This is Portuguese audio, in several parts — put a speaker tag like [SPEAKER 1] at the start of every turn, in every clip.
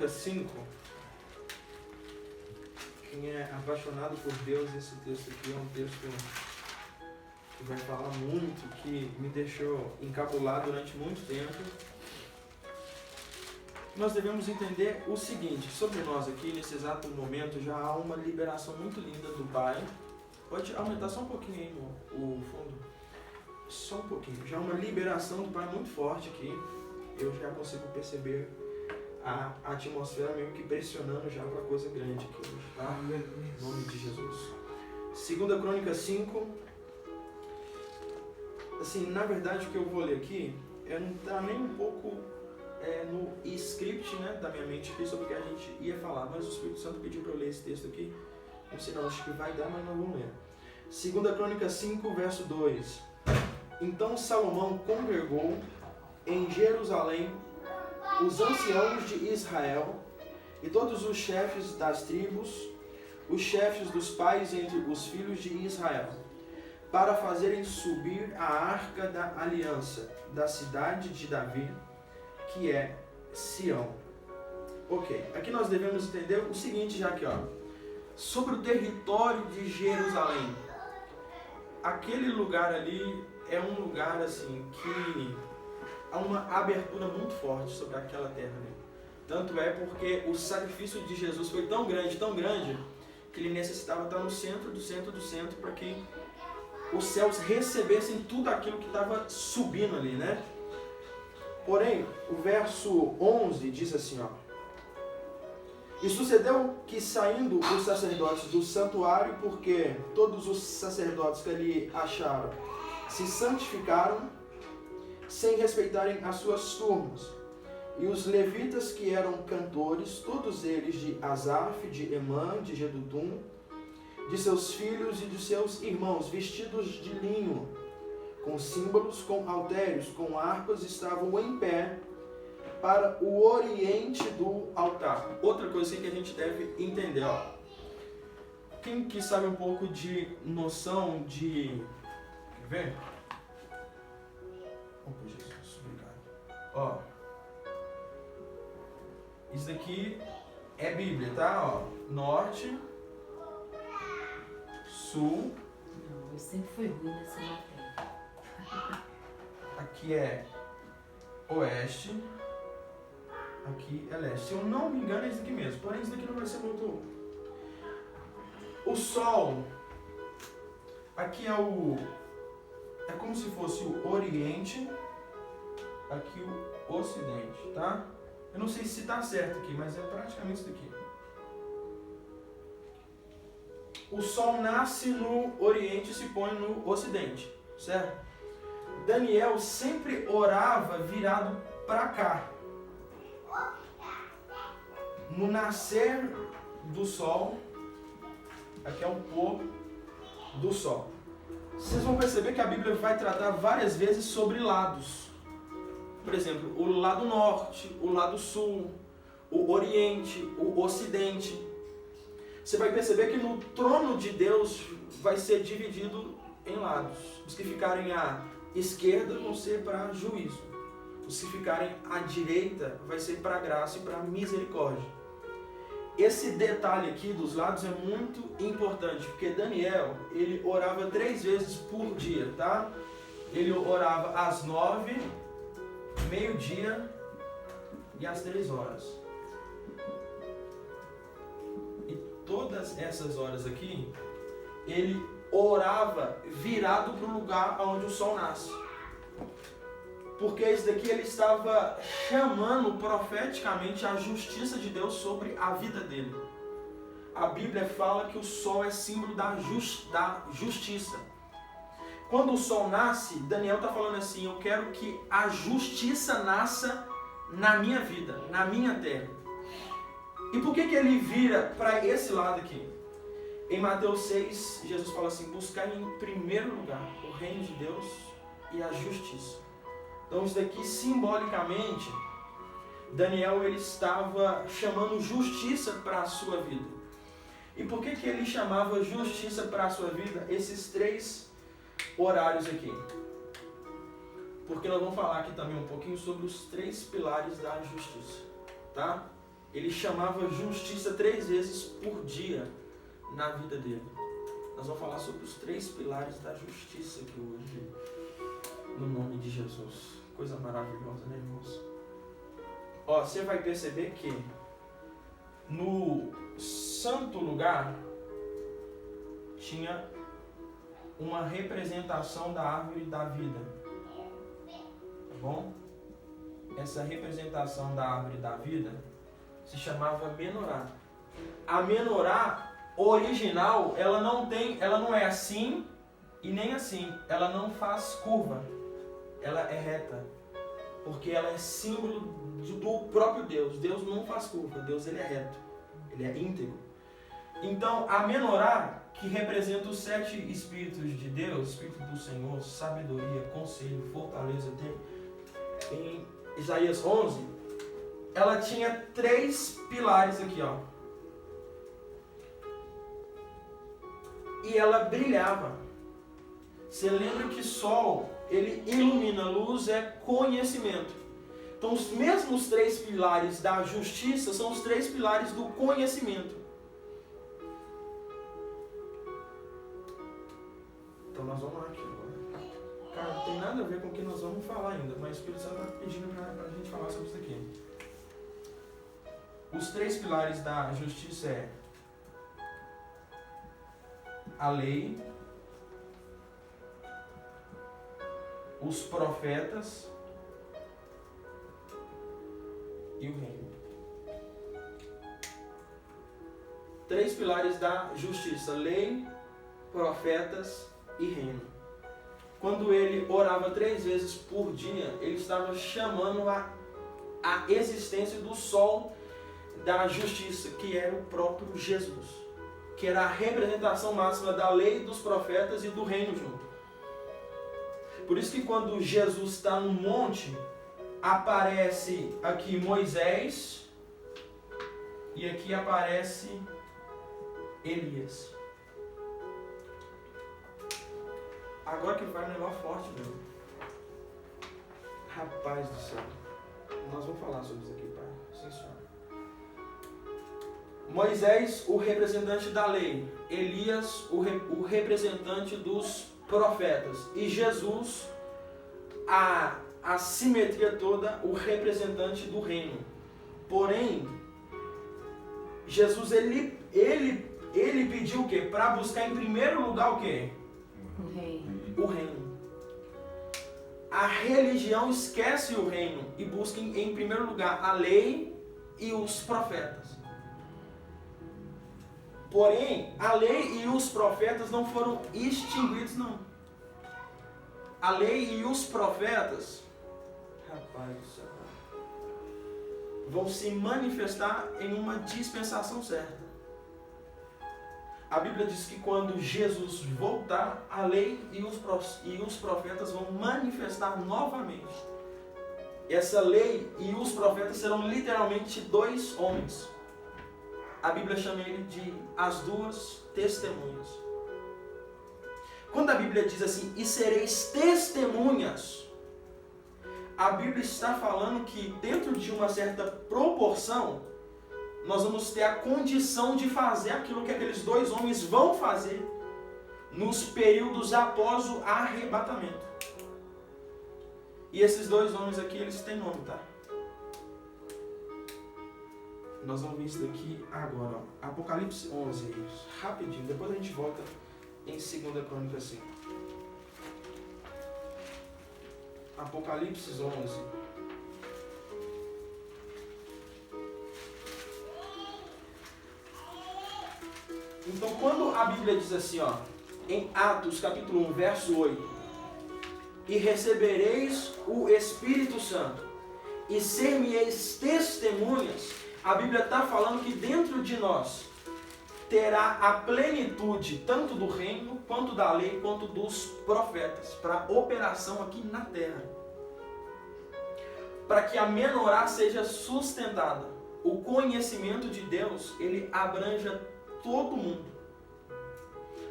[SPEAKER 1] Crônicas 5, quem é apaixonado por Deus, esse texto aqui é um texto que vai falar muito, que me deixou encabulado durante muito tempo. Nós devemos entender o seguinte, sobre nós aqui, nesse exato momento, já há uma liberação muito linda do Pai. Pode aumentar só um pouquinho aí o fundo? Só um pouquinho. Já há uma liberação do Pai muito forte aqui. Eu já consigo perceber a atmosfera meio que pressionando já para coisa grande aqui hoje, tá? Em nome de Jesus. 2 Crônicas 5. Assim, na verdade, o que eu vou ler aqui não está nem um pouco no script, né, da minha mente aqui sobre o que a gente ia falar, mas o Espírito Santo pediu para eu ler esse texto aqui. Não sei não, acho que vai dar, mas nós vamos ler. 2 Crônicas 5, verso 2. Então Salomão congregou em Jerusalém os anciãos de Israel e todos os chefes das tribos, os chefes dos pais entre os filhos de Israel, para fazerem subir a arca da aliança da cidade de Davi, que é Sião. Ok, aqui nós devemos entender o seguinte já aqui, ó, sobre o território de Jerusalém. Aquele lugar ali é um lugar assim que há uma abertura muito forte sobre aquela terra ali. Tanto é porque o sacrifício de Jesus foi tão grande, que ele necessitava estar no centro do centro do centro para que os céus recebessem tudo aquilo que estava subindo ali, né? Porém, o verso 11 diz assim, ó. E sucedeu que, saindo os sacerdotes do santuário, porque todos os sacerdotes que ali acharam se santificaram, sem respeitarem as suas turmas. E os levitas que eram cantores, todos eles de Asaf, de Emã, de Jedutum, de seus filhos e de seus irmãos, vestidos de linho, com símbolos, com halteres, com harpas, estavam em pé para o oriente do altar. Outra coisa que a gente deve entender, ó. Quem que sabe um pouco de noção de... Quer ver? Oh, Jesus, obrigado. Ó. Isso daqui é Bíblia, tá? Ó. Norte, sul.
[SPEAKER 2] Não, eu sempre fui ruim nessa matéria.
[SPEAKER 1] Aqui é oeste. Aqui é leste. Se eu não me engano é isso aqui mesmo. Porém, isso daqui não vai ser muito... O sol. Aqui é o... É como se fosse o oriente. Aqui o ocidente, tá? Eu não sei se está certo aqui, mas é praticamente isso daqui. O sol nasce no oriente e se põe no ocidente, certo? Daniel sempre orava virado para cá. No nascer do sol, aqui é o pôr do sol. Vocês vão perceber que a Bíblia vai tratar várias vezes sobre lados. Por exemplo, o lado norte, o lado sul, o oriente, o ocidente. Você vai perceber que no trono de Deus vai ser dividido em lados. Os que ficarem à esquerda vão ser para juízo. Os que ficarem à direita vai ser para graça e para misericórdia. Esse detalhe aqui dos lados é muito importante, porque Daniel, ele orava 3 vezes por dia, tá? Ele orava às 9, meio-dia e às 3 horas. E todas essas horas aqui, ele orava virado para o lugar onde o sol nasce. Porque isso daqui ele estava chamando profeticamente a justiça de Deus sobre a vida dele. A Bíblia fala que o sol é símbolo da justiça. Quando o sol nasce, Daniel está falando assim, eu quero que a justiça nasça na minha vida, na minha terra. E por que ele vira para esse lado aqui? Em Mateus 6, Jesus fala assim, buscar em primeiro lugar o reino de Deus e a justiça. Então isso daqui simbolicamente, Daniel ele estava chamando justiça para a sua vida. E por que ele chamava justiça para a sua vida? Esses 3 horários aqui. Porque nós vamos falar aqui também um pouquinho sobre os 3 pilares da justiça, tá? ele chamava justiça 3 vezes por dia na vida dele. Nós vamos falar sobre os 3 pilares da justiça aqui hoje, no nome de Jesus. Coisa maravilhosa, né, irmãos? Ó, você vai perceber que no santo lugar tinha uma representação da árvore da vida. Tá bom? Essa representação da árvore da vida se chamava menorá. A menorá original, ela não é assim e nem assim. Ela não faz curva. Ela é reta. Porque ela é símbolo do próprio Deus. Deus não faz curva. Deus, ele é reto. Ele é íntegro. Então, a menorá, que representa os 7 Espíritos de Deus, Espírito do Senhor, sabedoria, conselho, fortaleza, em Isaías 11, ela tinha 3 pilares aqui, ó. E ela brilhava. Você lembra que sol, ele ilumina, luz é conhecimento. Então, os mesmos 3 pilares da justiça são os 3 pilares do conhecimento. Então, nós vamos lá aqui agora. Cara, não tem nada a ver com o que nós vamos falar ainda, mas o Espírito Santo está pedindo para a gente falar sobre isso aqui. Os 3 pilares da justiça é a lei, os profetas e o reino. 3 pilares da justiça: lei, profetas e reino. Quando ele orava 3 vezes por dia, ele estava chamando a existência do sol da justiça, que era o próprio Jesus, que era a representação máxima da lei, dos profetas e do reino junto. Por isso que quando Jesus está no monte, aparece aqui Moisés e aqui aparece Elias. Agora que vai um negócio forte, meu. Rapaz do céu. Nós vamos falar sobre isso aqui, pai. Sim, senhor. Moisés, o representante da lei. Elias, o representante dos profetas. E Jesus, a simetria toda, o representante do reino. Porém, Jesus, ele pediu o quê? Para buscar em primeiro lugar o quê?
[SPEAKER 2] O reino.
[SPEAKER 1] O reino. A religião esquece o reino e busca em primeiro lugar a lei e os profetas. Porém, a lei e os profetas não foram extinguidos, não. A lei e os profetas, rapaz do céu, vão se manifestar em uma dispensação certa. A Bíblia diz que quando Jesus voltar, a lei e os profetas vão manifestar novamente. Essa lei e os profetas serão literalmente 2 homens. A Bíblia chama ele de as 2 testemunhas. Quando a Bíblia diz assim, e sereis testemunhas, a Bíblia está falando que dentro de uma certa proporção, nós vamos ter a condição de fazer aquilo que aqueles 2 homens vão fazer nos períodos após o arrebatamento. E esses 2 homens aqui, eles têm nome, tá? Nós vamos ver isso daqui agora, ó. Apocalipse 11, rapidinho, depois a gente volta em 2 Crônicas 5. Apocalipse 11. Então, quando a Bíblia diz assim, ó, em Atos capítulo 1, verso 8, e recebereis o Espírito Santo, e ser-me-eis testemunhas, a Bíblia está falando que dentro de nós terá a plenitude tanto do reino, quanto da lei, quanto dos profetas, para operação aqui na terra. Para que a menorá seja sustentada. O conhecimento de Deus, ele abranja todo mundo.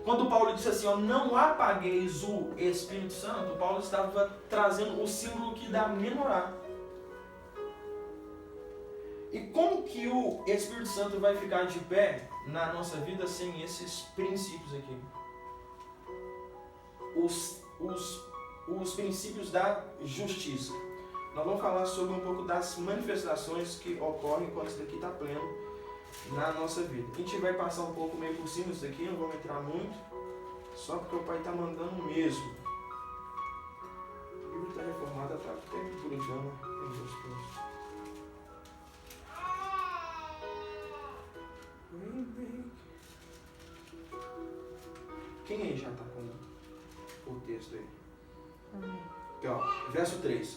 [SPEAKER 1] Quando Paulo disse assim, ó, não apagueis o Espírito Santo, Paulo estava trazendo o símbolo que dá menorá. E como que o Espírito Santo vai ficar de pé na nossa vida sem esses princípios aqui? Os princípios da justiça. Nós vamos falar sobre um pouco das manifestações que ocorrem quando isso daqui está pleno na nossa vida. A gente vai passar um pouco meio por cima disso aqui, não vamos entrar muito, só porque o pai está mandando mesmo. A Bíblia está reformada, está até grudando. Quem aí já está com o texto aí? Aqui, ó, verso 3.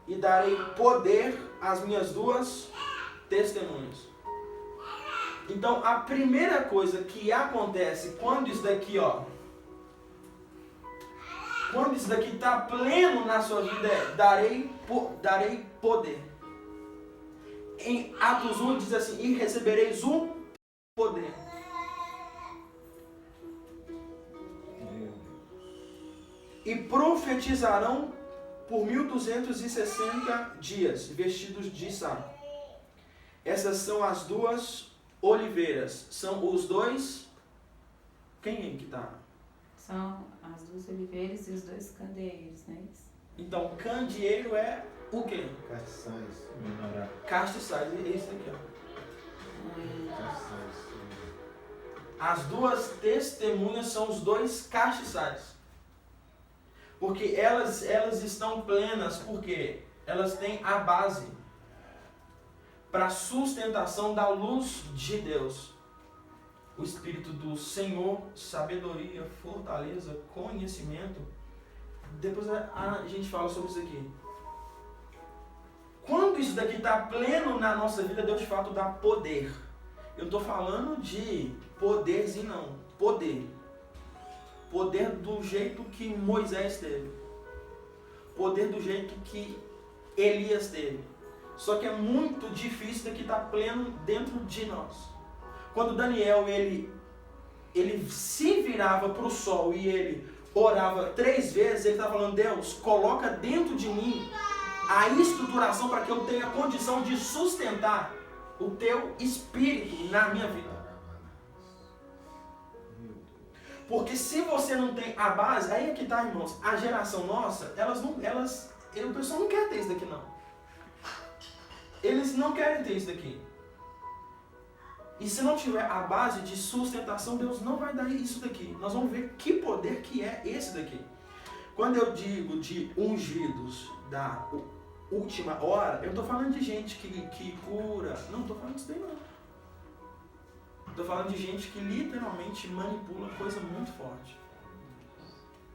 [SPEAKER 1] E darei poder às minhas duas testemunhas. Então, a primeira coisa que acontece quando isso daqui, ó, quando isso daqui está pleno na sua vida é darei poder. Em Atos 1 diz assim, e recebereis o poder. E profetizarão por 1260 dias, vestidos de saco. Essas são as duas oliveiras. São os dois... Quem é que está?
[SPEAKER 2] São as duas oliveiras e os dois candeeiros, não é isso?
[SPEAKER 1] Então, candeeiro é o quê?
[SPEAKER 3] Castiçais.
[SPEAKER 1] Castiçais, é esse aqui, ó. As duas testemunhas são os dois castiçais. Porque elas estão plenas, porque elas têm a base para sustentação da luz de Deus. O Espírito do Senhor, sabedoria, fortaleza, conhecimento. Depois a gente fala sobre isso aqui. Quando isso daqui está pleno na nossa vida, Deus de fato dá poder. Eu não estou falando de poderzinho não, poder. Poder do jeito que Moisés teve. Poder do jeito que Elias teve. Só que é muito difícil daqui estar pleno dentro de nós. Quando Daniel ele se virava para o sol e ele orava 3 vezes, ele estava falando, Deus, coloca dentro de mim a estruturação para que eu tenha condição de sustentar o teu espírito na minha vida. Porque se você não tem a base, aí é que tá, irmãos, a geração nossa, o pessoal não quer ter isso daqui não. Eles não querem ter isso daqui. E se não tiver a base de sustentação, Deus não vai dar isso daqui. Nós vamos ver que poder que é esse daqui. Quando eu digo de ungidos da última hora, eu estou falando de gente que cura. Não estou falando disso daí não. Estou falando de gente que literalmente manipula coisa muito forte.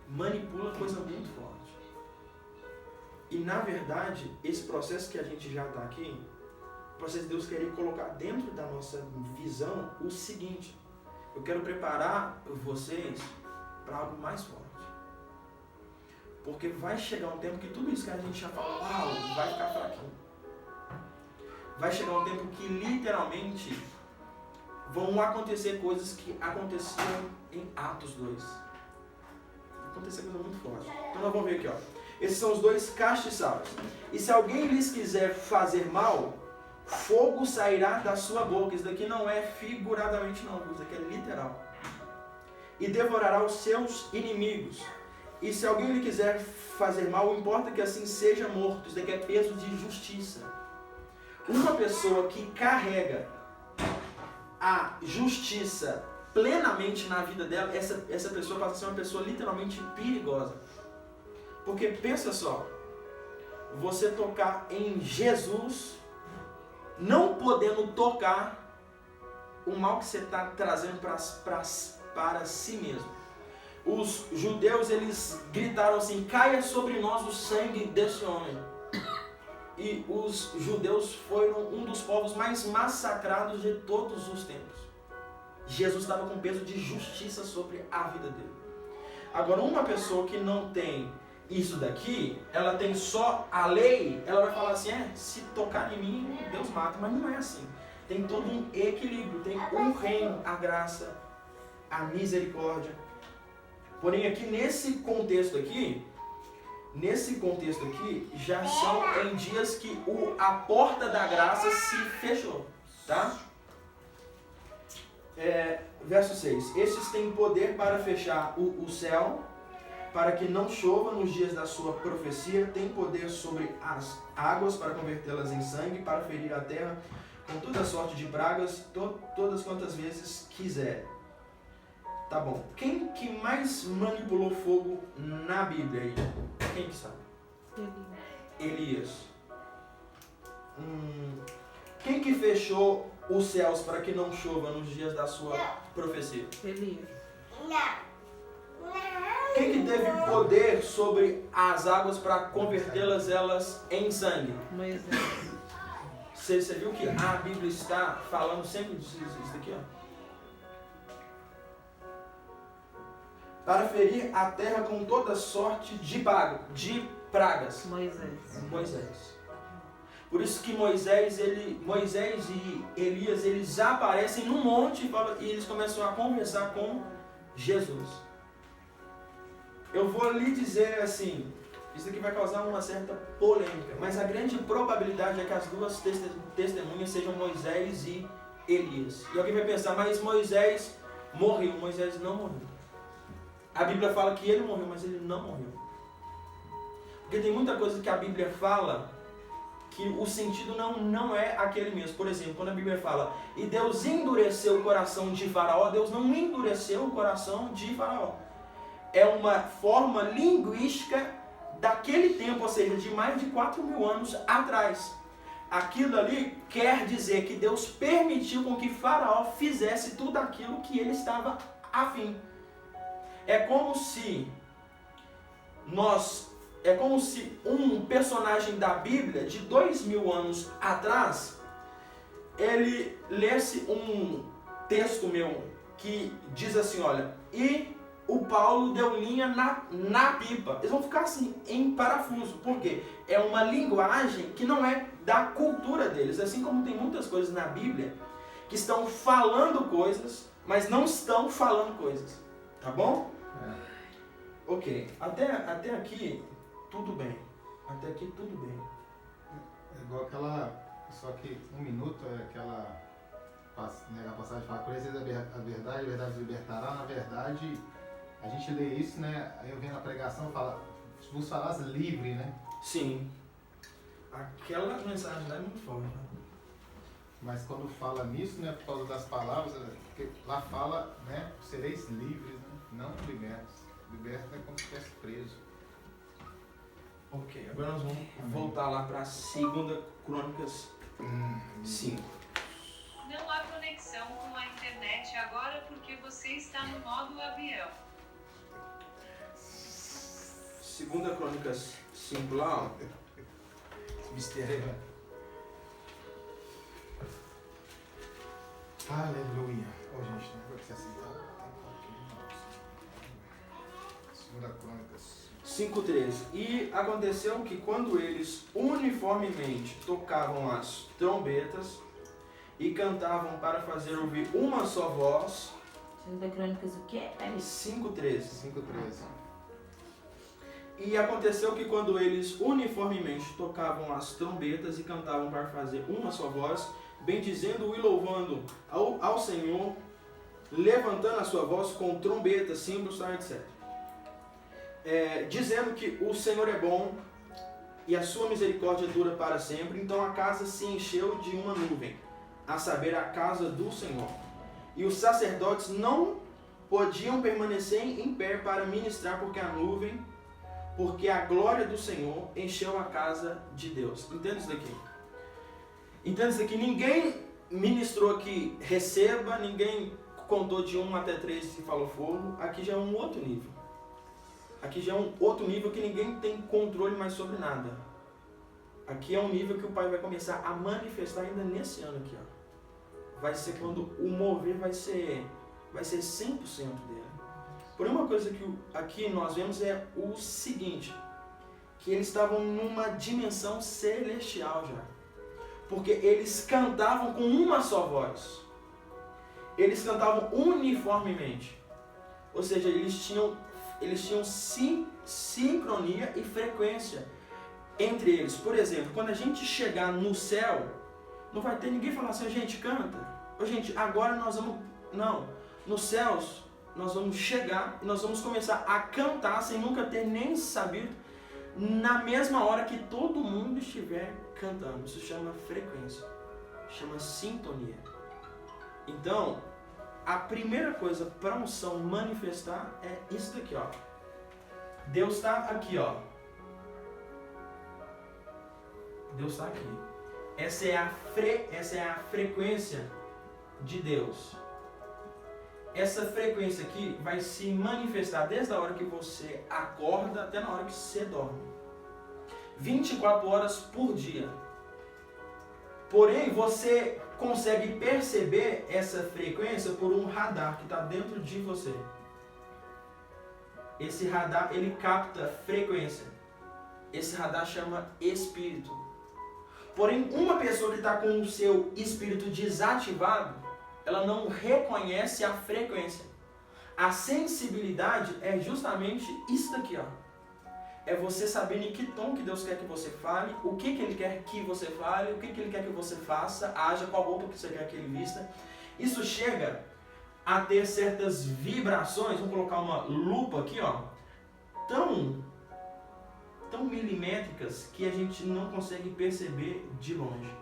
[SPEAKER 1] Manipula coisa muito forte. E na verdade, esse processo que a gente já está aqui, o processo de Deus querer colocar dentro da nossa visão o seguinte: eu quero preparar vocês para algo mais forte. Porque vai chegar um tempo que tudo isso que a gente já falou, uau, vai ficar fraquinho. Vai chegar um tempo que literalmente vão acontecer coisas que aconteciam em Atos 2. Vai acontecer coisa muito forte. Então nós vamos ver aqui, ó. Esses são os dois castiçais. E se alguém lhes quiser fazer mal, fogo sairá da sua boca. Isso daqui não é figuradamente não, isso daqui é literal. E devorará os seus inimigos. E se alguém lhe quiser fazer mal, importa que assim seja morto. Isso daqui é peso de justiça. Uma pessoa que carrega a justiça plenamente na vida dela, essa pessoa passa a ser uma pessoa literalmente perigosa. Porque pensa só, você tocar em Jesus, não podendo tocar o mal que você está trazendo para si mesmo. Os judeus, eles gritaram assim, caia sobre nós o sangue desse homem. E os judeus foram um dos povos mais massacrados de todos os tempos. Jesus estava com peso de justiça sobre a vida dele. Agora, uma pessoa que não tem isso daqui, ela tem só a lei, ela vai falar assim, se tocar em mim, Deus mata. Mas não é assim. Tem todo um equilíbrio, tem o reino, a graça, a misericórdia. Porém, aqui nesse contexto aqui, nesse contexto aqui, já são em dias que a porta da graça se fechou, tá? Verso 6. Estes têm poder para fechar o céu, para que não chova nos dias da sua profecia, tem poder sobre as águas para convertê-las em sangue, para ferir a terra com toda sorte de pragas, todas quantas vezes quiser. Tá bom. Quem que mais manipulou fogo na Bíblia aí? Quem que sabe? Elias. Quem que fechou os céus para que não chova nos dias da sua profecia?
[SPEAKER 2] Elias.
[SPEAKER 1] Quem que teve poder sobre as águas para convertê-las em sangue?
[SPEAKER 2] Moisés.
[SPEAKER 1] Você viu que a Bíblia está falando sempre disso daqui, ó? Para ferir a terra com toda sorte de pragas. Moisés. Por isso que Moisés e Elias, eles aparecem num monte e eles começam a conversar com Jesus. Eu vou lhe dizer assim, isso aqui vai causar uma certa polêmica, mas a grande probabilidade é que as duas testemunhas sejam Moisés e Elias. E alguém vai pensar, mas Moisés morreu. Moisés não morreu. A Bíblia fala que ele morreu, mas ele não morreu. Porque tem muita coisa que a Bíblia fala que o sentido não é aquele mesmo. Por exemplo, quando a Bíblia fala, e Deus endureceu o coração de Faraó, Deus não endureceu o coração de Faraó. É uma forma linguística daquele tempo, ou seja, de mais de 4.000 anos atrás. Aquilo ali quer dizer que Deus permitiu com que Faraó fizesse tudo aquilo que ele estava afim. É como se um personagem da Bíblia de 2.000 anos atrás, ele lesse um texto meu que diz assim, olha, e o Paulo deu linha na pipa. Eles vão ficar assim, em parafuso. Por quê? É uma linguagem que não é da cultura deles. Assim como tem muitas coisas na Bíblia que estão falando coisas, mas não estão falando coisas. Tá bom? Ok. Até aqui, tudo bem. Até aqui, tudo bem.
[SPEAKER 3] É igual aquela... Só que 1 minuto é aquela... A passagem fala, conheceis a verdade vos libertará. Na verdade, a gente lê isso, né? Aí eu venho na pregação e fala, vos farás livre, né?
[SPEAKER 1] Sim. Aquela mensagem lá é muito forte, né?
[SPEAKER 3] Mas quando fala nisso, né, por causa das palavras, porque lá fala, né, sereis livres, né, não libertos. Liberto é como se estivesse preso.
[SPEAKER 1] Ok, agora nós vamos voltar lá para 2 Crônicas 5.
[SPEAKER 4] Não há conexão com a internet agora porque você está no modo avião.
[SPEAKER 1] 2 Crônicas 5 lá, ó.
[SPEAKER 3] Mistério. Aleluia. Ô, gente, não vou te aceitar. 2 Crônicas
[SPEAKER 1] 5:13. E aconteceu que quando eles uniformemente tocavam as trombetas e cantavam para fazer ouvir uma só voz.
[SPEAKER 2] 2 Crônicas o quê?
[SPEAKER 1] 5:13.
[SPEAKER 3] 5:13.
[SPEAKER 1] E aconteceu que quando eles uniformemente tocavam as trombetas e cantavam para fazer uma só voz, bendizendo e louvando ao Senhor, levantando a sua voz com trombetas, símbolos, etc. Dizendo que o Senhor é bom e a sua misericórdia dura para sempre, então a casa se encheu de uma nuvem, a saber, a casa do Senhor. E os sacerdotes não podiam permanecer em pé para ministrar porque a glória do Senhor encheu a casa de Deus. Entende isso daqui? Entende isso daqui? Ninguém ministrou aqui, receba, ninguém contou de 1 até 3 e falou fogo. Aqui já é um outro nível. Aqui já é um outro nível que ninguém tem controle mais sobre nada. Aqui é um nível que o Pai vai começar a manifestar ainda nesse ano aqui, ó. Vai ser quando o mover vai ser 100% dele. Porém, uma coisa que aqui nós vemos é o seguinte, que eles estavam numa dimensão celestial já. Porque eles cantavam com uma só voz. Eles cantavam uniformemente. Ou seja, eles tinham sincronia e frequência entre eles. Por exemplo, quando a gente chegar no céu, não vai ter ninguém falando assim, gente, canta. Ô, gente, agora nós vamos... Não. Nos céus, nós vamos chegar e nós vamos começar a cantar sem nunca ter nem sabido, na mesma hora que todo mundo estiver cantando. Isso chama frequência. Chama sintonia. Então, a primeira coisa para a unção manifestar é isso daqui, ó. Deus está aqui, ó. Deus está aqui. Essa é a frequência de Deus. Essa frequência aqui vai se manifestar desde a hora que você acorda até na hora que você dorme. 24 horas por dia. Porém, você consegue perceber essa frequência por um radar que está dentro de você. Esse radar, ele capta frequência. Esse radar chama espírito. Porém, uma pessoa que está com o seu espírito desativado, ela não reconhece a frequência. A sensibilidade é justamente isso daqui, ó. É você saber em que tom que Deus quer que você fale, o que Ele quer que você fale, o que Ele quer que você faça, haja, qual roupa que você quer que Ele vista. Isso chega a ter certas vibrações, vamos colocar uma lupa aqui, ó, tão milimétricas que a gente não consegue perceber de longe.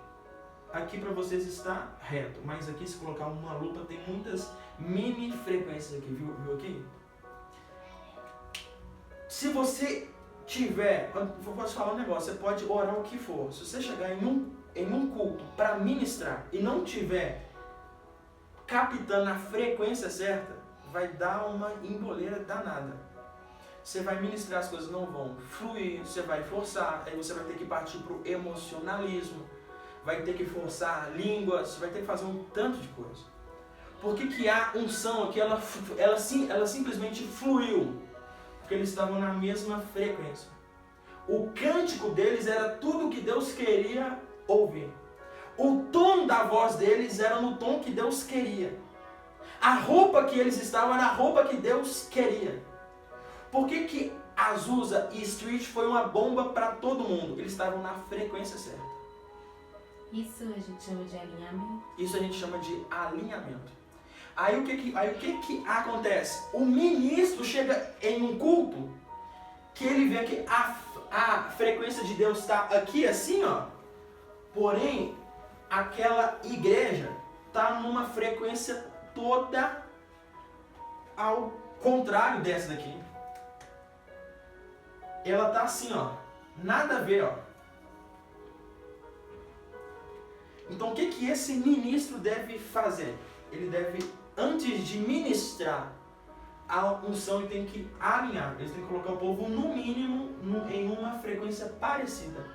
[SPEAKER 1] Aqui para vocês está reto, mas aqui se colocar uma lupa tem muitas mini frequências aqui, viu aqui? Se você tiver, eu vou te falar um negócio, você pode orar o que for. Se você chegar em um culto para ministrar e não tiver captando a frequência certa, vai dar uma emboleira danada. Você vai ministrar, as coisas não vão fluir, você vai forçar, aí você vai ter que partir para o emocionalismo, vai ter que forçar a língua, você vai ter que fazer um tanto de coisa. Por que a unção aqui, ela simplesmente fluiu? Porque eles estavam na mesma frequência. O cântico deles era tudo que Deus queria ouvir. O tom da voz deles era no tom que Deus queria. A roupa que eles estavam era a roupa que Deus queria. Por que Azusa e Street foi uma bomba para todo mundo? Eles estavam na frequência certa.
[SPEAKER 2] Isso a gente chama de alinhamento?
[SPEAKER 1] Isso a gente chama de alinhamento. Aí o que acontece? O ministro chega em um culto que ele vê que a frequência de Deus está aqui assim, ó. Porém, aquela igreja está numa frequência toda ao contrário dessa daqui. Ela está assim, ó. Nada a ver, ó. Então o que esse ministro deve fazer? Ele deve, antes de ministrar a unção, ele tem que alinhar. Ele tem que colocar o povo no mínimo em uma frequência parecida.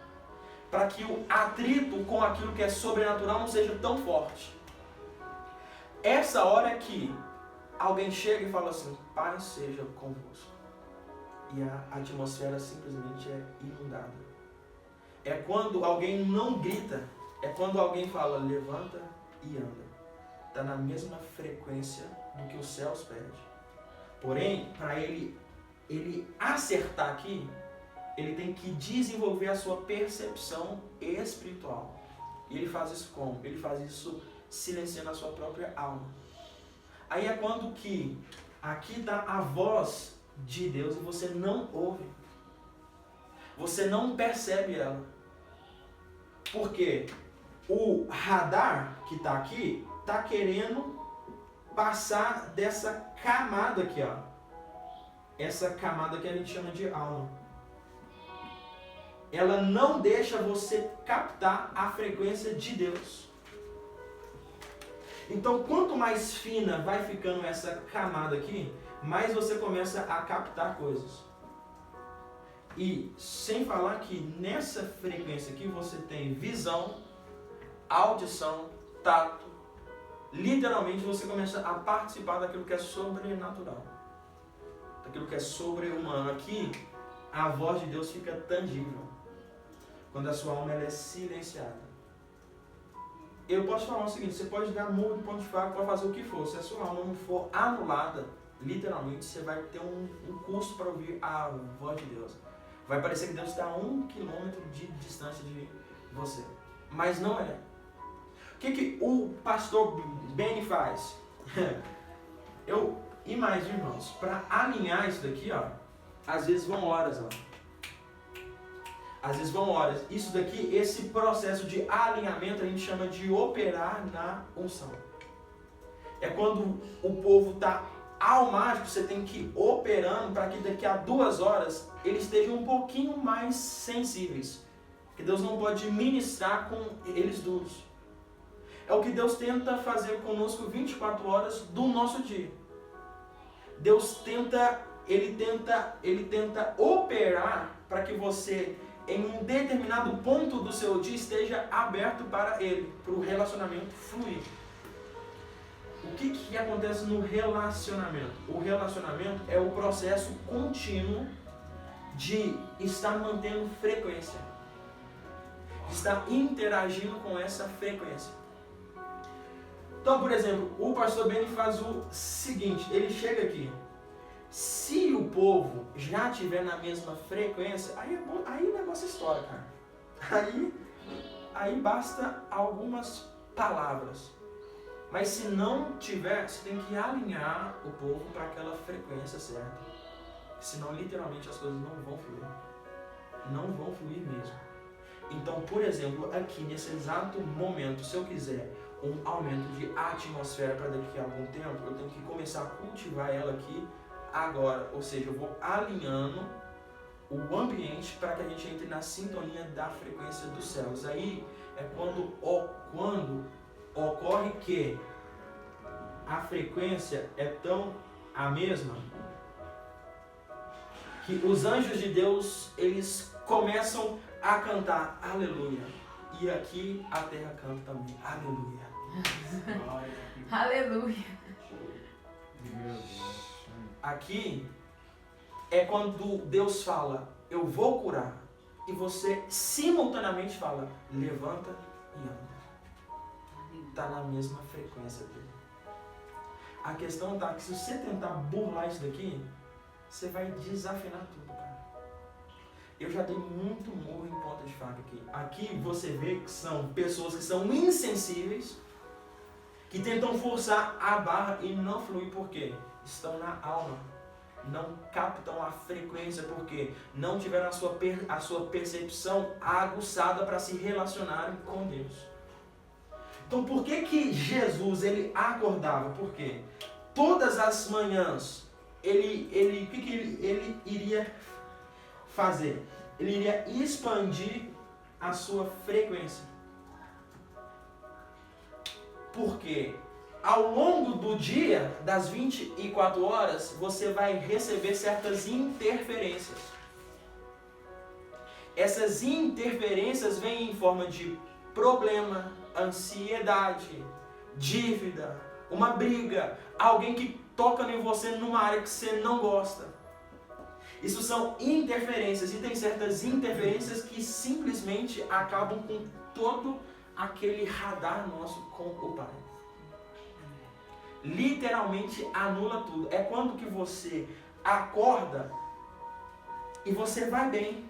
[SPEAKER 1] Para que o atrito com aquilo que é sobrenatural não seja tão forte. Essa hora é que alguém chega e fala assim, paz seja convosco. E a atmosfera simplesmente é inundada. É quando alguém não grita. É quando alguém fala, levanta e anda. Está na mesma frequência do que os céus pedem. Porém, para ele acertar aqui, ele tem que desenvolver a sua percepção espiritual. E ele faz isso como? Ele faz isso silenciando a sua própria alma. Aí é quando que aqui está a voz de Deus e você não ouve. Você não percebe ela. Por quê? O radar que está aqui está querendo passar dessa camada aqui, ó. Essa camada que a gente chama de alma. Ela não deixa você captar a frequência de Deus. Então, quanto mais fina vai ficando essa camada aqui, mais você começa a captar coisas. E sem falar que nessa frequência aqui você tem visão, audição, tato. Literalmente você começa a participar daquilo que é sobrenatural, daquilo que é sobre-humano. Aqui a voz de Deus fica tangível quando a sua alma ela é silenciada. Eu posso falar o seguinte: você pode dar murro de ponto de faca para fazer o que for, se a sua alma não for anulada, literalmente você vai ter um custo para ouvir a voz de Deus. Vai parecer que Deus está a 1 quilômetro de distância de você. Mas não é. O que o pastor Benny faz? Eu imagino, irmãos, para alinhar isso daqui, ó, às vezes vão horas, ó. Às vezes vão horas. Isso daqui, esse processo de alinhamento, a gente chama de operar na unção. É quando o povo está ao mágico, você tem que ir operando para que daqui a 2 horas eles estejam um pouquinho mais sensíveis. Que Deus não pode ministrar com eles duros. É o que Deus tenta fazer conosco 24 horas do nosso dia. Deus ele tenta operar para que você, em um determinado ponto do seu dia, esteja aberto para Ele, para o relacionamento fluir. O que acontece no relacionamento? O relacionamento é o processo contínuo de estar mantendo frequência, de estar interagindo com essa frequência. Então, por exemplo, o pastor Benny faz o seguinte, ele chega aqui, se o povo já estiver na mesma frequência, aí o negócio estoura, cara. Aí basta algumas palavras. Mas se não tiver, você tem que alinhar o povo para aquela frequência certa. Senão, literalmente, as coisas não vão fluir. Não vão fluir mesmo. Então, por exemplo, aqui nesse exato momento, se eu quiser um aumento de atmosfera para daqui a algum tempo, eu tenho que começar a cultivar ela aqui agora. Ou seja, eu vou alinhando o ambiente para que a gente entre na sintonia da frequência dos céus. Aí é quando ocorre que a frequência é tão a mesma que os anjos de Deus, eles começam a cantar aleluia. E aqui a terra canta também aleluia.
[SPEAKER 2] Aleluia.
[SPEAKER 1] Aqui é quando Deus fala, eu vou curar. E você simultaneamente fala, levanta e anda. Está na mesma frequência dele. A questão está que se você tentar burlar isso daqui, você vai desafinar tudo, cara. Eu já dei muito murro em ponta de faca aqui. Aqui você vê que são pessoas que são insensíveis, que tentam forçar a barra e não fluir porque estão na alma. Não captam a frequência porque não tiveram a sua percepção aguçada para se relacionarem com Deus. Então por que Jesus ele acordava? Porque todas as manhãs ele iria fazer? Ele iria expandir a sua frequência. Porque ao longo do dia, das 24 horas, você vai receber certas interferências. Essas interferências vêm em forma de problema, ansiedade, dívida, uma briga, alguém que toca em você numa área que você não gosta. Isso são interferências e tem certas interferências que simplesmente acabam com todo aquele radar nosso com o Pai. Literalmente anula tudo. É quando que você acorda e você vai bem.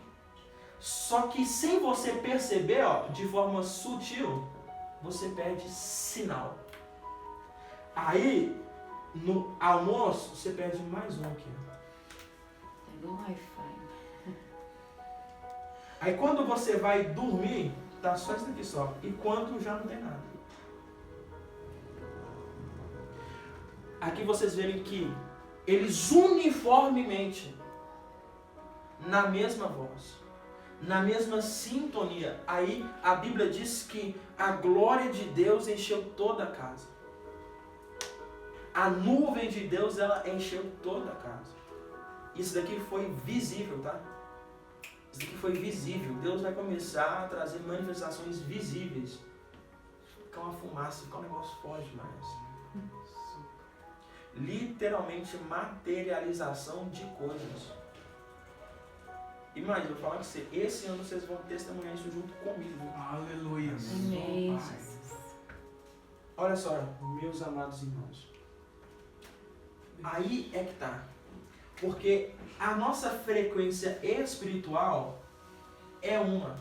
[SPEAKER 1] Só que sem você perceber, de forma sutil, você perde sinal. Aí, no almoço, você perde mais um aqui.
[SPEAKER 2] Pega um Wi-Fi.
[SPEAKER 1] Aí quando você vai dormir, tá só isso aqui só. E quando já não tem nada. Aqui vocês verem que eles uniformemente, na mesma voz, na mesma sintonia. Aí a Bíblia diz que a glória de Deus encheu toda a casa. A nuvem de Deus, ela encheu toda a casa. Isso daqui foi visível, tá? Isso daqui foi visível. Deus vai começar a trazer manifestações visíveis. Fica uma fumaça, fica um negócio forte demais. Literalmente materialização de coisas. Imagina, eu vou falar com você, esse ano vocês vão testemunhar isso junto comigo.
[SPEAKER 5] Aleluia.
[SPEAKER 2] Amém.
[SPEAKER 1] Olha só, meus amados irmãos. Aí é que tá. Porque a nossa frequência espiritual é uma,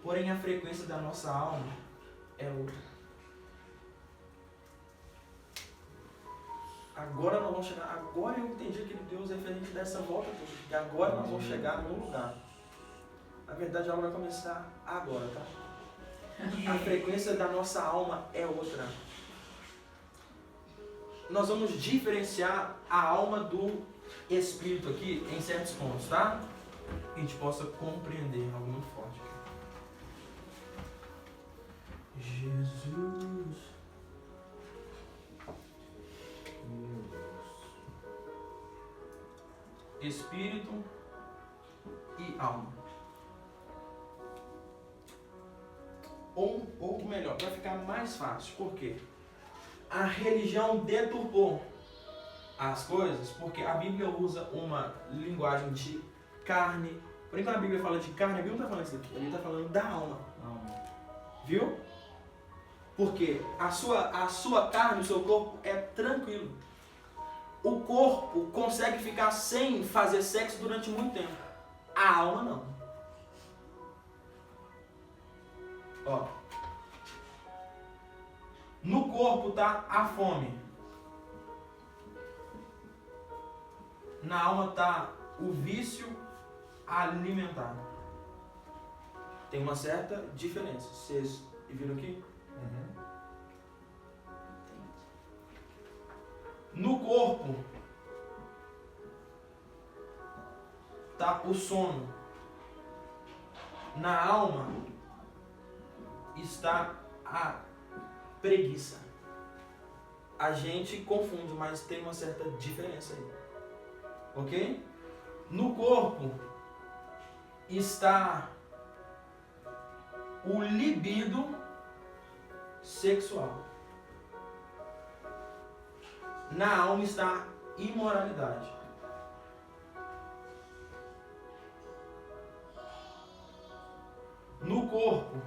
[SPEAKER 1] porém a frequência da nossa alma é outra. Agora nós vamos chegar, agora eu entendi que Deus é diferente dessa volta toda, porque agora nós vamos chegar no lugar. Na verdade, a aula vai começar agora, tá? A frequência da nossa alma é outra. Nós vamos diferenciar a alma do espírito aqui em certos pontos, tá? Que a gente possa compreender algo muito forte aqui. Jesus. Meu Deus. Espírito e alma. Ou melhor, vai ficar mais fácil. Por quê? A religião deturpou as coisas, porque a Bíblia usa uma linguagem de carne. Por enquanto a Bíblia fala de carne, a Bíblia não está falando isso aqui, a Bíblia está falando da alma. Viu? Porque a sua carne, o seu corpo é tranquilo. O corpo consegue ficar sem fazer sexo durante muito tempo. A alma não. Ó. No corpo tá a fome. Na alma tá o vício alimentar. Tem uma certa diferença. Vocês viram aqui? No corpo tá o sono. Na alma está a preguiça. A gente confunde, mas tem uma certa diferença aí. Ok? No corpo está o libido sexual. Na alma está a imoralidade. No corpo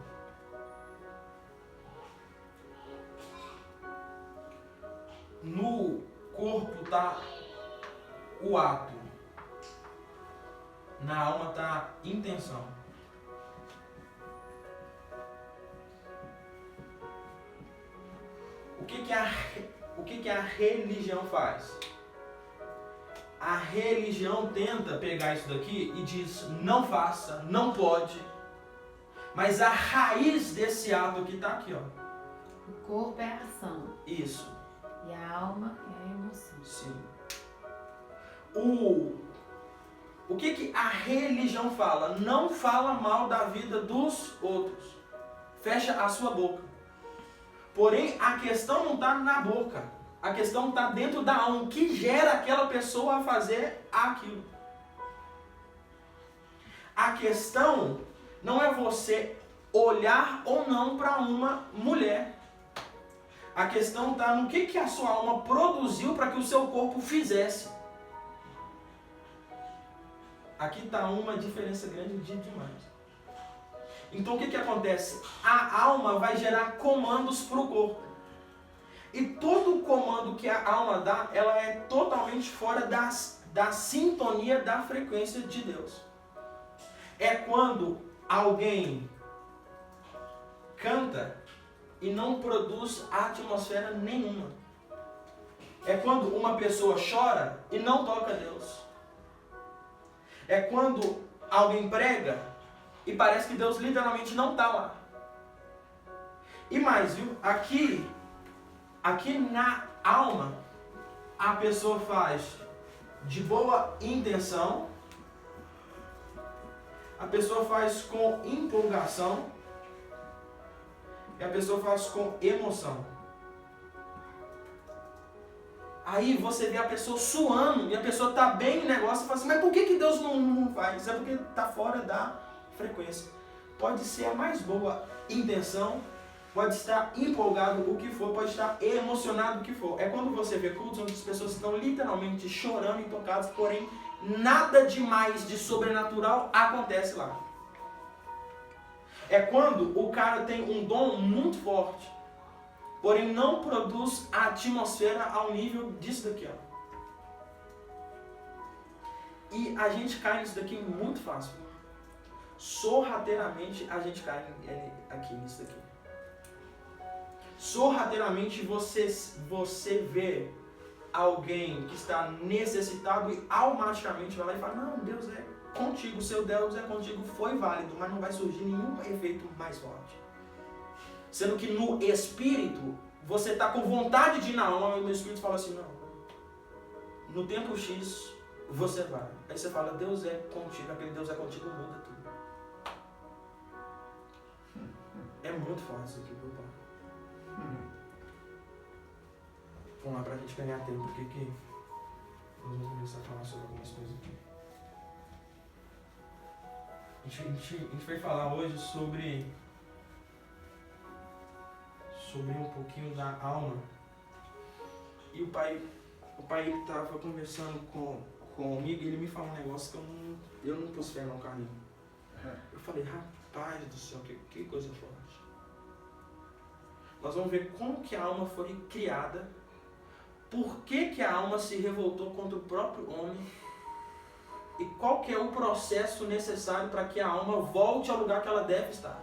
[SPEAKER 1] está o ato. Na alma está a intenção. O que a religião faz? A religião tenta pegar isso daqui e diz, não faça, não pode. Mas a raiz desse ato aqui está aqui, ó.
[SPEAKER 2] O corpo é a ação.
[SPEAKER 1] Isso.
[SPEAKER 2] E a alma é a emoção.
[SPEAKER 1] Sim. O que a religião fala? Não fala mal da vida dos outros. Fecha a sua boca. Porém, a questão não está na boca. A questão está dentro da alma. O que gera aquela pessoa a fazer aquilo? A questão não é você olhar ou não para uma mulher. A questão está no que a sua alma produziu para que o seu corpo fizesse. Aqui está uma diferença grande demais. Então o que acontece? A alma vai gerar comandos para o corpo. E todo comando que a alma dá, ela é totalmente fora da sintonia da frequência de Deus. É quando alguém canta e não produz atmosfera nenhuma. É quando uma pessoa chora e não toca a Deus. É quando alguém prega e parece que Deus literalmente não está lá. E mais, viu? Aqui na alma, a pessoa faz de boa intenção, a pessoa faz com empolgação e a pessoa faz com emoção. Aí você vê a pessoa suando e a pessoa está bem no negócio e fala assim, mas por que Deus não faz? É porque está fora da frequência. Pode ser a mais boa intenção, pode estar empolgado o que for, pode estar emocionado o que for. É quando você vê cultos onde as pessoas estão literalmente chorando e tocadas, porém nada demais de sobrenatural acontece lá. É quando o cara tem um dom muito forte, porém não produz a atmosfera ao nível disso daqui, ó. E a gente cai nisso daqui muito fácil. Sorrateiramente a gente cai aqui nisso daqui. Sorrateiramente você vê alguém que está necessitado e automaticamente vai lá e fala, não, Deus é contigo, seu Deus é contigo, foi válido, mas não vai surgir nenhum efeito mais forte. Sendo que no espírito, você está com vontade de ir na alma, e o meu espírito fala assim, não, no tempo X, você vai. Aí você fala, Deus é contigo, aquele Deus é contigo, muda tudo. É muito forte isso aqui, viu, pai? Vamos lá, pra gente ganhar tempo, porque aqui nós vamos começar a falar sobre algumas coisas aqui. A gente vai falar hoje sobre um pouquinho da alma. E o pai estava conversando comigo e ele me falou um negócio que eu não pus fé no caminho. Eu falei, rapaz do céu, que coisa forte. Nós vamos ver como que a alma foi criada, por que a alma se revoltou contra o próprio homem e qual que é o processo necessário para que a alma volte ao lugar que ela deve estar.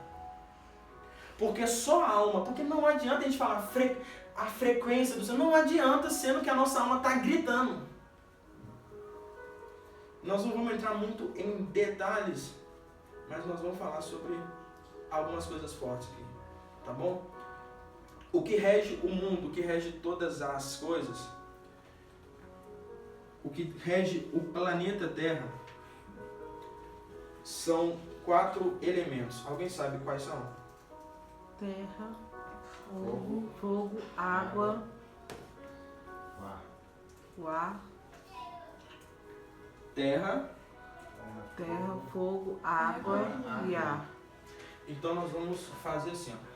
[SPEAKER 1] Porque só a alma, porque não adianta a gente falar a frequência do Senhor, não adianta, sendo que a nossa alma está gritando. Nós não vamos entrar muito em detalhes, mas nós vamos falar sobre algumas coisas fortes aqui, tá bom? O que rege o mundo, o que rege todas as coisas, o que rege o planeta Terra, são 4 elementos. Alguém sabe quais são?
[SPEAKER 5] Terra, fogo, água, o ar.
[SPEAKER 1] Terra,
[SPEAKER 5] fogo, água e ar.
[SPEAKER 1] Então nós vamos fazer assim, ó.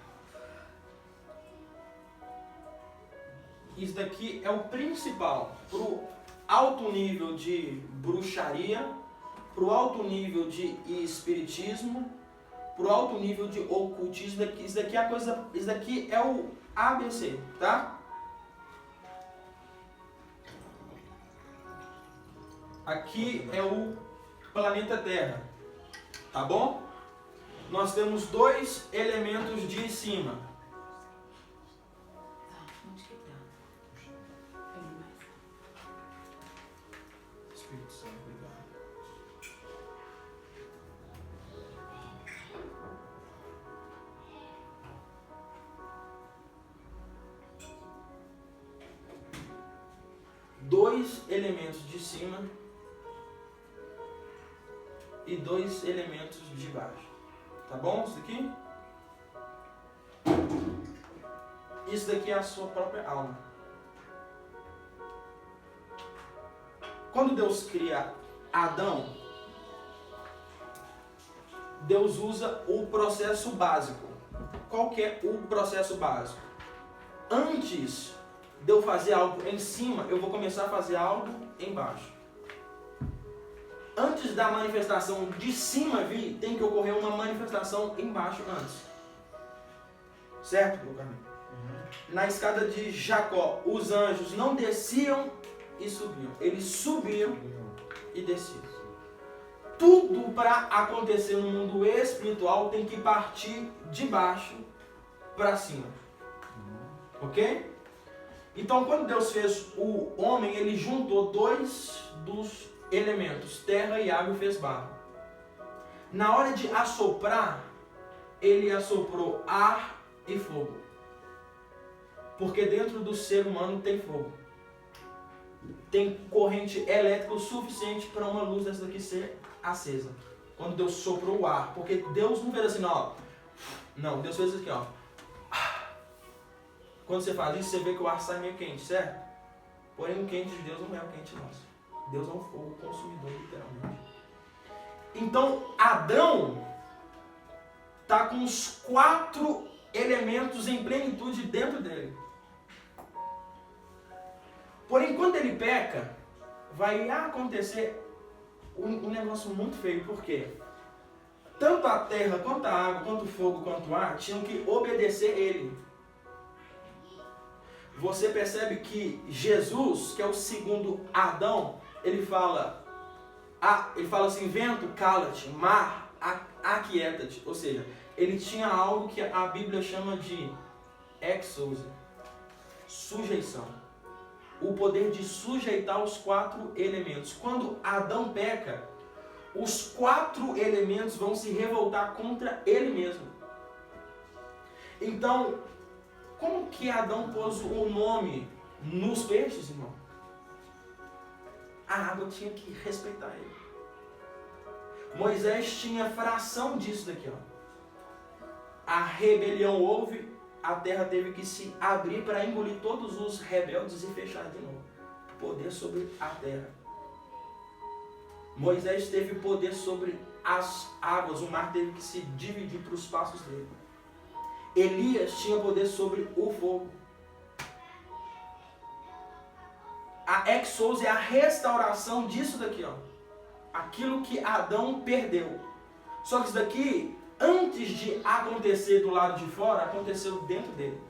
[SPEAKER 1] Isso daqui é o principal pro alto nível de bruxaria, pro alto nível de espiritismo, pro alto nível de ocultismo. Isso daqui é a coisa, isso daqui é o ABC, tá? Aqui é o planeta Terra, tá bom? Nós temos 2 elementos de cima. Espírito Santo, obrigado. Dois elementos de cima e 2 elementos de baixo. Tá bom isso aqui? Isso daqui é a sua própria alma. Quando Deus cria Adão, Deus usa o processo básico. Qual que é o processo básico? Antes de eu fazer algo em cima, eu vou começar a fazer algo embaixo. Antes da manifestação de cima vir, tem que ocorrer uma manifestação embaixo antes. Certo, meu caminho? Na escada de Jacó, os anjos não desciam e subiam. Eles subiam e desciam. Tudo para acontecer no mundo espiritual tem que partir de baixo para cima. Ok? Então, quando Deus fez o homem, ele juntou 2 dos elementos, terra e água, e fez barro. Na hora de assoprar, ele assoprou ar e fogo. Porque dentro do ser humano tem fogo. Tem corrente elétrica o suficiente para uma luz dessa daqui ser acesa. Quando Deus soprou o ar. Porque Deus não fez assim, ó. Não, Deus fez aqui, ó. Quando você faz isso, você vê que o ar sai meio quente, certo? Porém, o quente de Deus não é o quente nosso. Deus é um fogo consumidor, literalmente. Então, Adão está com os 4 elementos em plenitude dentro dele. Porém, quando ele peca, vai acontecer um negócio muito feio. Por quê? Tanto a terra, quanto a água, quanto o fogo, quanto o ar, tinham que obedecer ele. Você percebe que Jesus, que é o segundo Adão, ele fala, Ele fala assim, vento, cala-te, mar, aquieta-te. Ou seja, ele tinha algo que a Bíblia chama de exousia, sujeição. O poder de sujeitar os 4 elementos. Quando Adão peca, os 4 elementos vão se revoltar contra ele mesmo. Então, como que Adão pôs o nome nos peixes, irmão? A água tinha que respeitar ele. Moisés tinha fração disso daqui, ó. A rebelião houve, a terra teve que se abrir para engolir todos os rebeldes e fechar de novo. Poder sobre a terra. Moisés teve poder sobre as águas, o mar teve que se dividir para os passos dele. Elias tinha poder sobre o fogo. A exousia é a restauração disso daqui, ó. Aquilo que Adão perdeu. Só que isso daqui, antes de acontecer do lado de fora, aconteceu dentro dele.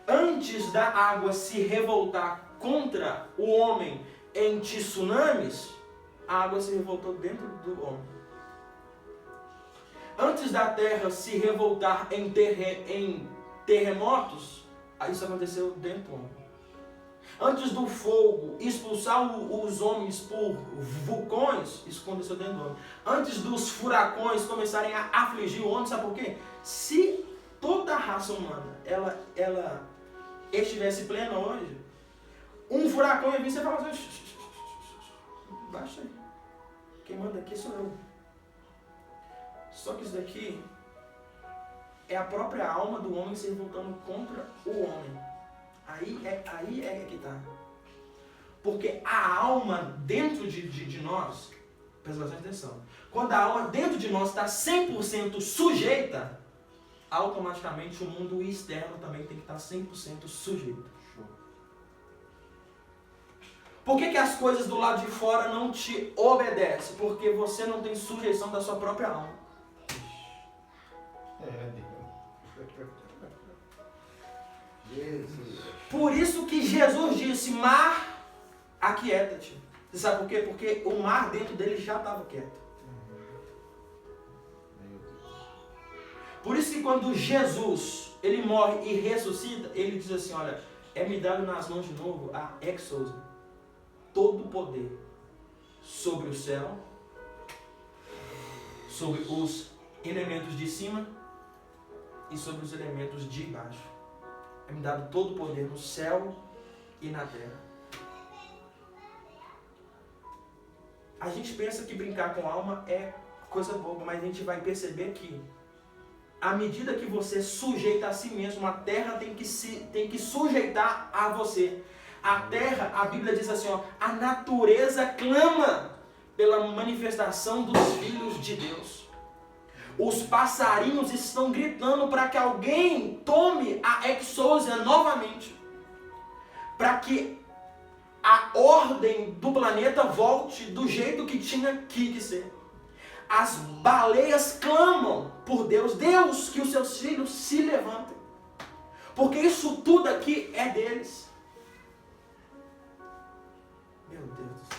[SPEAKER 1] Antes da água se revoltar contra o homem em tsunamis, a água se revoltou dentro do homem. Antes da terra se revoltar em terremotos, isso aconteceu dentro do homem. Antes do fogo expulsar os homens por vulcões, isso aconteceu dentro do homem. Antes dos furacões começarem a afligir o homem, sabe por quê? Se toda a raça humana ela estivesse plena hoje, um furacão ia vir e você fala assim, baixa aí. Quem manda aqui sou eu. Só que isso daqui é a própria alma do homem se revoltando contra o homem. Aí é que está. Porque a alma dentro de nós, presta bastante atenção, quando a alma dentro de nós está 100% sujeita, automaticamente o mundo externo também tem que estar 100% sujeito. Por que as coisas do lado de fora não te obedecem? Porque você não tem sujeição da sua própria alma. Por isso que Jesus disse, mar, aquieta-te. Você sabe por quê? Porque o mar dentro dele já estava quieto. Por isso que quando Jesus, ele morre e ressuscita, ele diz assim, olha, me dado nas mãos de novo a exousia, todo o poder sobre o céu, sobre os elementos de cima e sobre os elementos de baixo. Me dado todo o poder no céu e na terra. A gente pensa que brincar com a alma é coisa boba, mas a gente vai perceber que à medida que você sujeita a si mesmo, a terra tem que sujeitar a você. A terra, a Bíblia diz assim, ó, a natureza clama pela manifestação dos filhos de Deus. Os passarinhos estão gritando para que alguém tome a exousia novamente. Para que a ordem do planeta volte do jeito que tinha que ser. As baleias clamam por Deus. Deus, que os seus filhos se levantem. Porque isso tudo aqui é deles. Meu Deus do céu.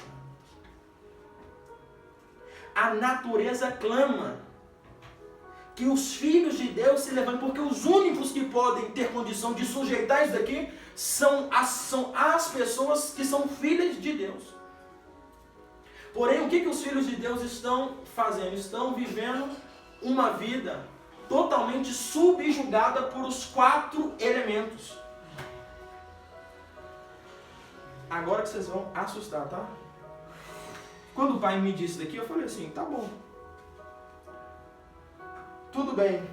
[SPEAKER 1] A natureza clama que os filhos de Deus se levantem, porque os únicos que podem ter condição de sujeitar isso daqui são as pessoas que são filhas de Deus. Porém, o que os filhos de Deus estão fazendo? Estão vivendo uma vida totalmente subjugada por os 4 elementos. Agora que vocês vão assustar, tá? Quando o pai me disse daqui, eu falei assim, tá bom. Tudo bem.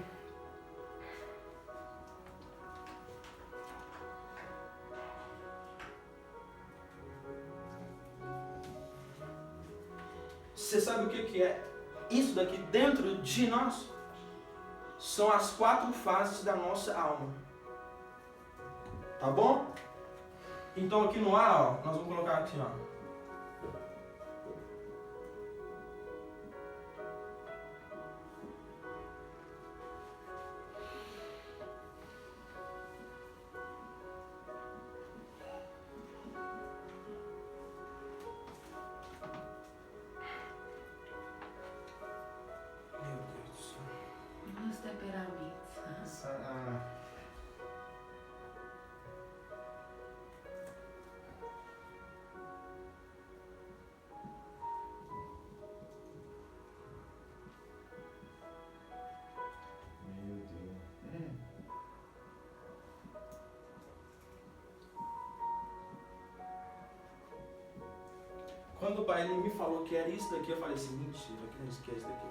[SPEAKER 1] Você sabe o que é isso daqui dentro de nós? São as 4 fases da nossa alma. Tá bom? Então aqui no ar, ó, nós vamos colocar aqui, ó. quando o pai ele me falou que era isso daqui, eu falei assim, mentira, que não esquece isso daqui.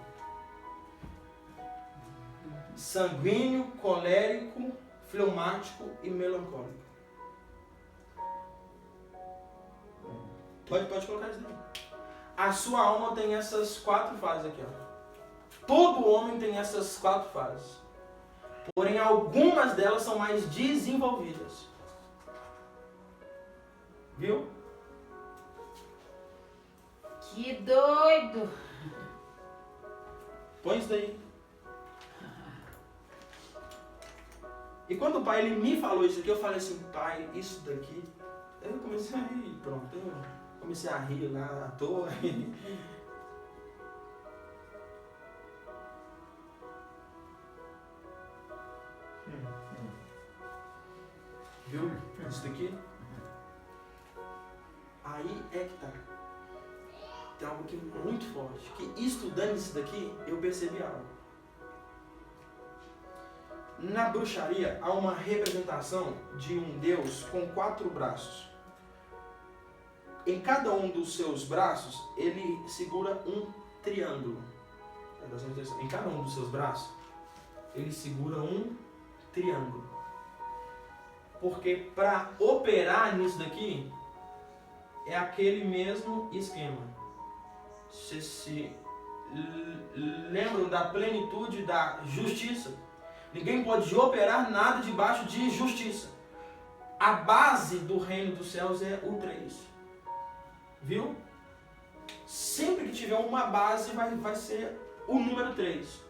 [SPEAKER 1] Sanguíneo, colérico, fleumático e melancólico. Pode colocar isso daí. A sua alma tem essas 4 fases aqui, ó. Todo homem tem essas 4 fases. Porém, algumas delas são mais desenvolvidas. Viu?
[SPEAKER 5] Que doido!
[SPEAKER 1] Põe isso daí. E quando o pai ele me falou isso aqui, eu falei assim, pai, isso daqui... Eu comecei a rir, pronto. Eu comecei a rir lá à toa. Viu? Isso daqui? Aí é que tá. Tem algo aqui muito forte. Que estudando isso daqui, eu percebi algo. Na bruxaria, há uma representação de um deus com 4 braços. Em cada um dos seus braços, ele segura um triângulo. Em cada um dos seus braços, ele segura um triângulo. Porque para operar nisso daqui, é aquele mesmo esquema. Vocês se lembram da plenitude da justiça? Ninguém pode operar nada debaixo de justiça. A base do reino dos céus é o 3. Viu? Sempre que tiver uma base, vai ser o número 3.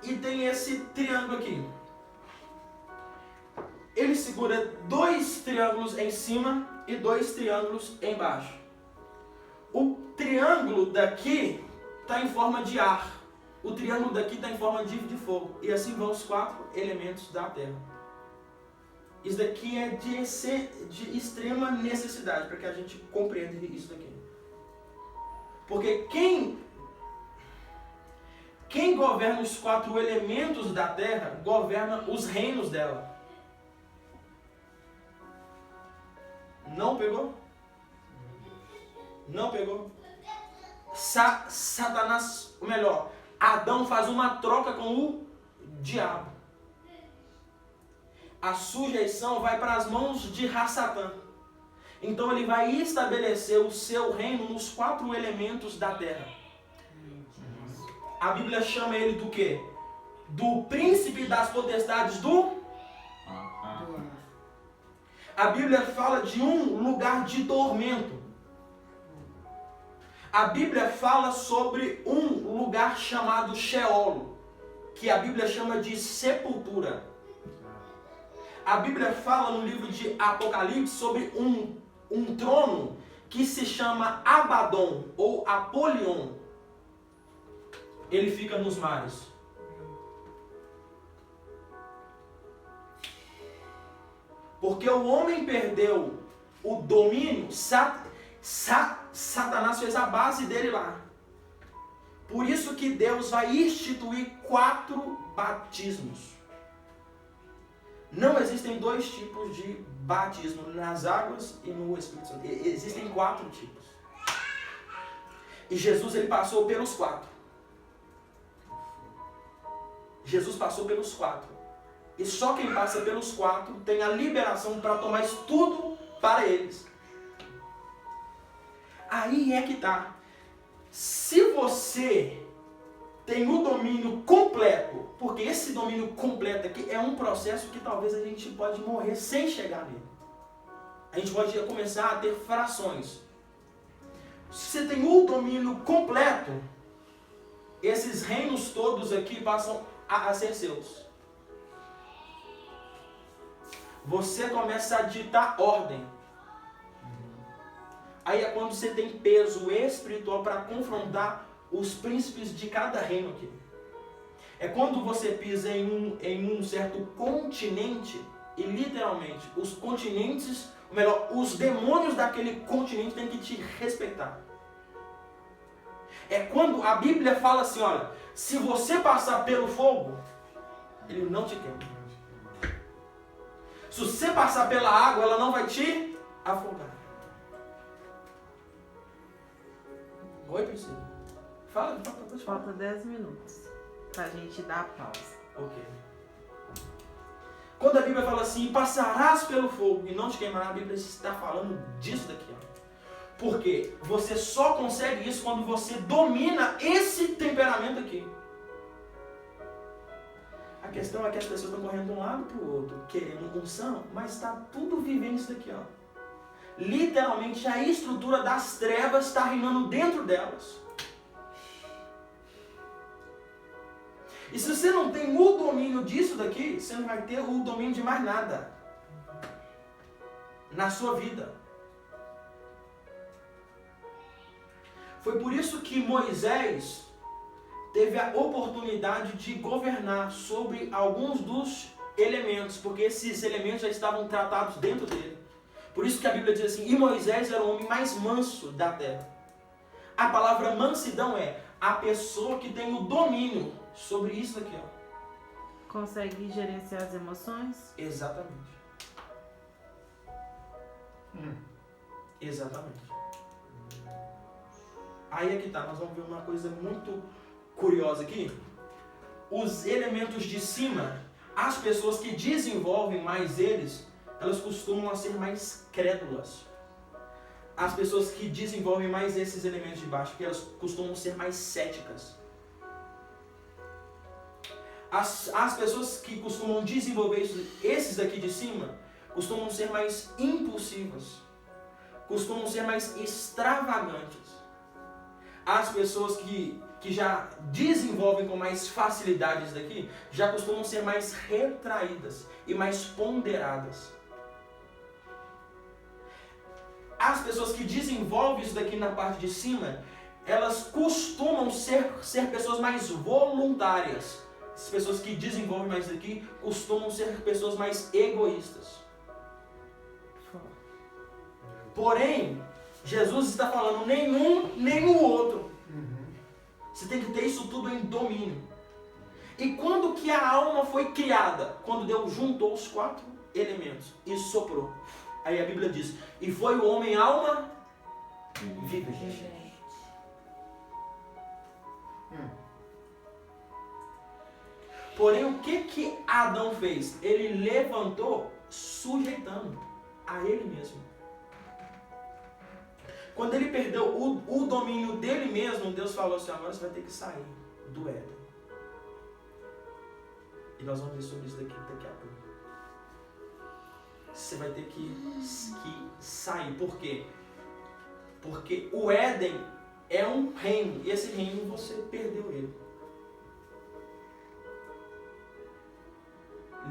[SPEAKER 1] E tem esse triângulo aqui. Ele segura 2 triângulos em cima e 2 triângulos embaixo. O triângulo daqui está em forma de ar. O triângulo daqui está em forma de fogo. E assim vão os 4 elementos da terra. Isso daqui é de extrema necessidade para que a gente compreenda isso daqui. Porque quem governa os 4 elementos da terra, governa os reinos dela. Não pegou? Não pegou? Satanás, ou melhor, Adão faz uma troca com o diabo. A sujeição vai para as mãos de Satã. Então ele vai estabelecer o seu reino nos 4 elementos da terra. A Bíblia chama ele do quê? Do príncipe das potestades do... A Bíblia fala de um lugar de tormento. A Bíblia fala sobre um lugar chamado Sheol, que a Bíblia chama de sepultura. A Bíblia fala no livro de Apocalipse sobre um trono que se chama Abaddon ou Apolion. Ele fica nos mares. Porque o homem perdeu o domínio, Satanás fez a base dele lá. Por isso que Deus vai instituir 4 batismos. Não existem 2 tipos de batismo, nas águas e no Espírito Santo. Existem 4 tipos. E Jesus ele passou pelos 4. Jesus passou pelos 4. E só quem passa pelos 4 tem a liberação para tomar isso tudo para eles. Aí é que tá. Se você tem o domínio completo, porque esse domínio completo aqui é um processo que talvez a gente pode morrer sem chegar nele. A gente pode começar a ter frações. Se você tem o domínio completo, esses reinos todos aqui passam a ser seus. Você começa a ditar ordem. Aí é quando você tem peso espiritual para confrontar os príncipes de cada reino aqui. É quando você pisa em um certo continente e literalmente os continentes, ou melhor, os demônios daquele continente têm que te respeitar. É quando a Bíblia fala assim, olha, se você passar pelo fogo, ele não te queima. Se você passar pela água, ela não vai te afogar. Oi, Priscila. Fala, pode falar.
[SPEAKER 6] Falta 10 minutos pra gente dar a pausa.
[SPEAKER 1] Ok. Quando a Bíblia fala assim, passarás pelo fogo e não te queimará, a Bíblia está falando disso daqui, ó. Porque você só consegue isso quando você domina esse temperamento aqui. A questão é que as pessoas estão correndo de um lado para o outro, querendo unção, mas está tudo vivendo isso daqui, ó. Literalmente a estrutura das trevas está reinando dentro delas. E se você não tem o domínio disso daqui, você não vai ter o domínio de mais nada na sua vida. Foi por isso que Moisés teve a oportunidade de governar sobre alguns dos elementos, porque esses elementos já estavam tratados dentro dele. Por isso que a Bíblia diz assim, e Moisés era o homem mais manso da terra. A palavra mansidão é a pessoa que tem o domínio sobre isso aqui, ó.
[SPEAKER 6] Consegue gerenciar as emoções?
[SPEAKER 1] Exatamente. Exatamente. Aí é que tá, nós vamos ver uma coisa muito curiosa aqui. Os elementos de cima, as pessoas que desenvolvem mais eles, elas costumam ser mais crédulas. As pessoas que desenvolvem mais esses elementos de baixo, que elas costumam ser mais céticas. As pessoas que costumam desenvolver esses daqui de cima, costumam ser mais impulsivas. Costumam ser mais extravagantes. As pessoas que já desenvolvem com mais facilidade isso daqui, já costumam ser mais retraídas e mais ponderadas. As pessoas que desenvolvem isso daqui na parte de cima, elas costumam ser pessoas mais voluntárias. As pessoas que desenvolvem mais isso daqui costumam ser pessoas mais egoístas. Porém, Jesus está falando nenhum nem o outro. Você tem que ter isso tudo em domínio. E quando que a alma foi criada? Quando Deus juntou os 4 elementos e soprou. Aí a Bíblia diz, e foi o homem alma vivente. Porém, o que Adão fez? Ele levantou sujeitando a ele mesmo. Quando ele perdeu o domínio dele mesmo, Deus falou assim, agora você vai ter que sair do Éden. E nós vamos ver sobre isso daqui a pouco. Você vai ter que sair. Por quê? Porque o Éden é um reino. E esse reino você perdeu ele.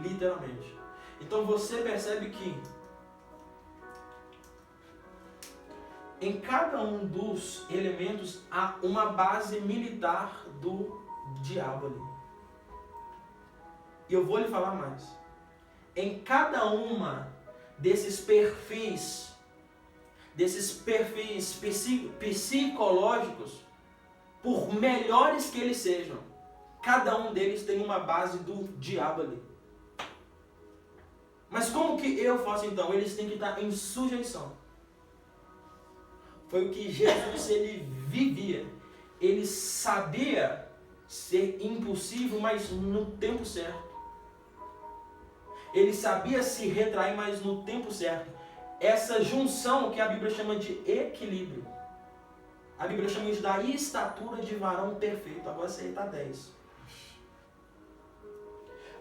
[SPEAKER 1] Literalmente. Então você percebe que em cada um dos elementos há uma base militar do diabo ali. E eu vou lhe falar mais. Em cada uma desses perfis psicológicos, por melhores que eles sejam, cada um deles tem uma base do diabo ali. Mas como que eu faço então? Eles têm que estar em sujeição. Foi o que Jesus ele vivia. Ele sabia ser impulsivo, mas no tempo certo. Ele sabia se retrair, mas no tempo certo. Essa junção que a Bíblia chama de equilíbrio. A Bíblia chama isso da estatura de varão perfeito. Agora você está 10.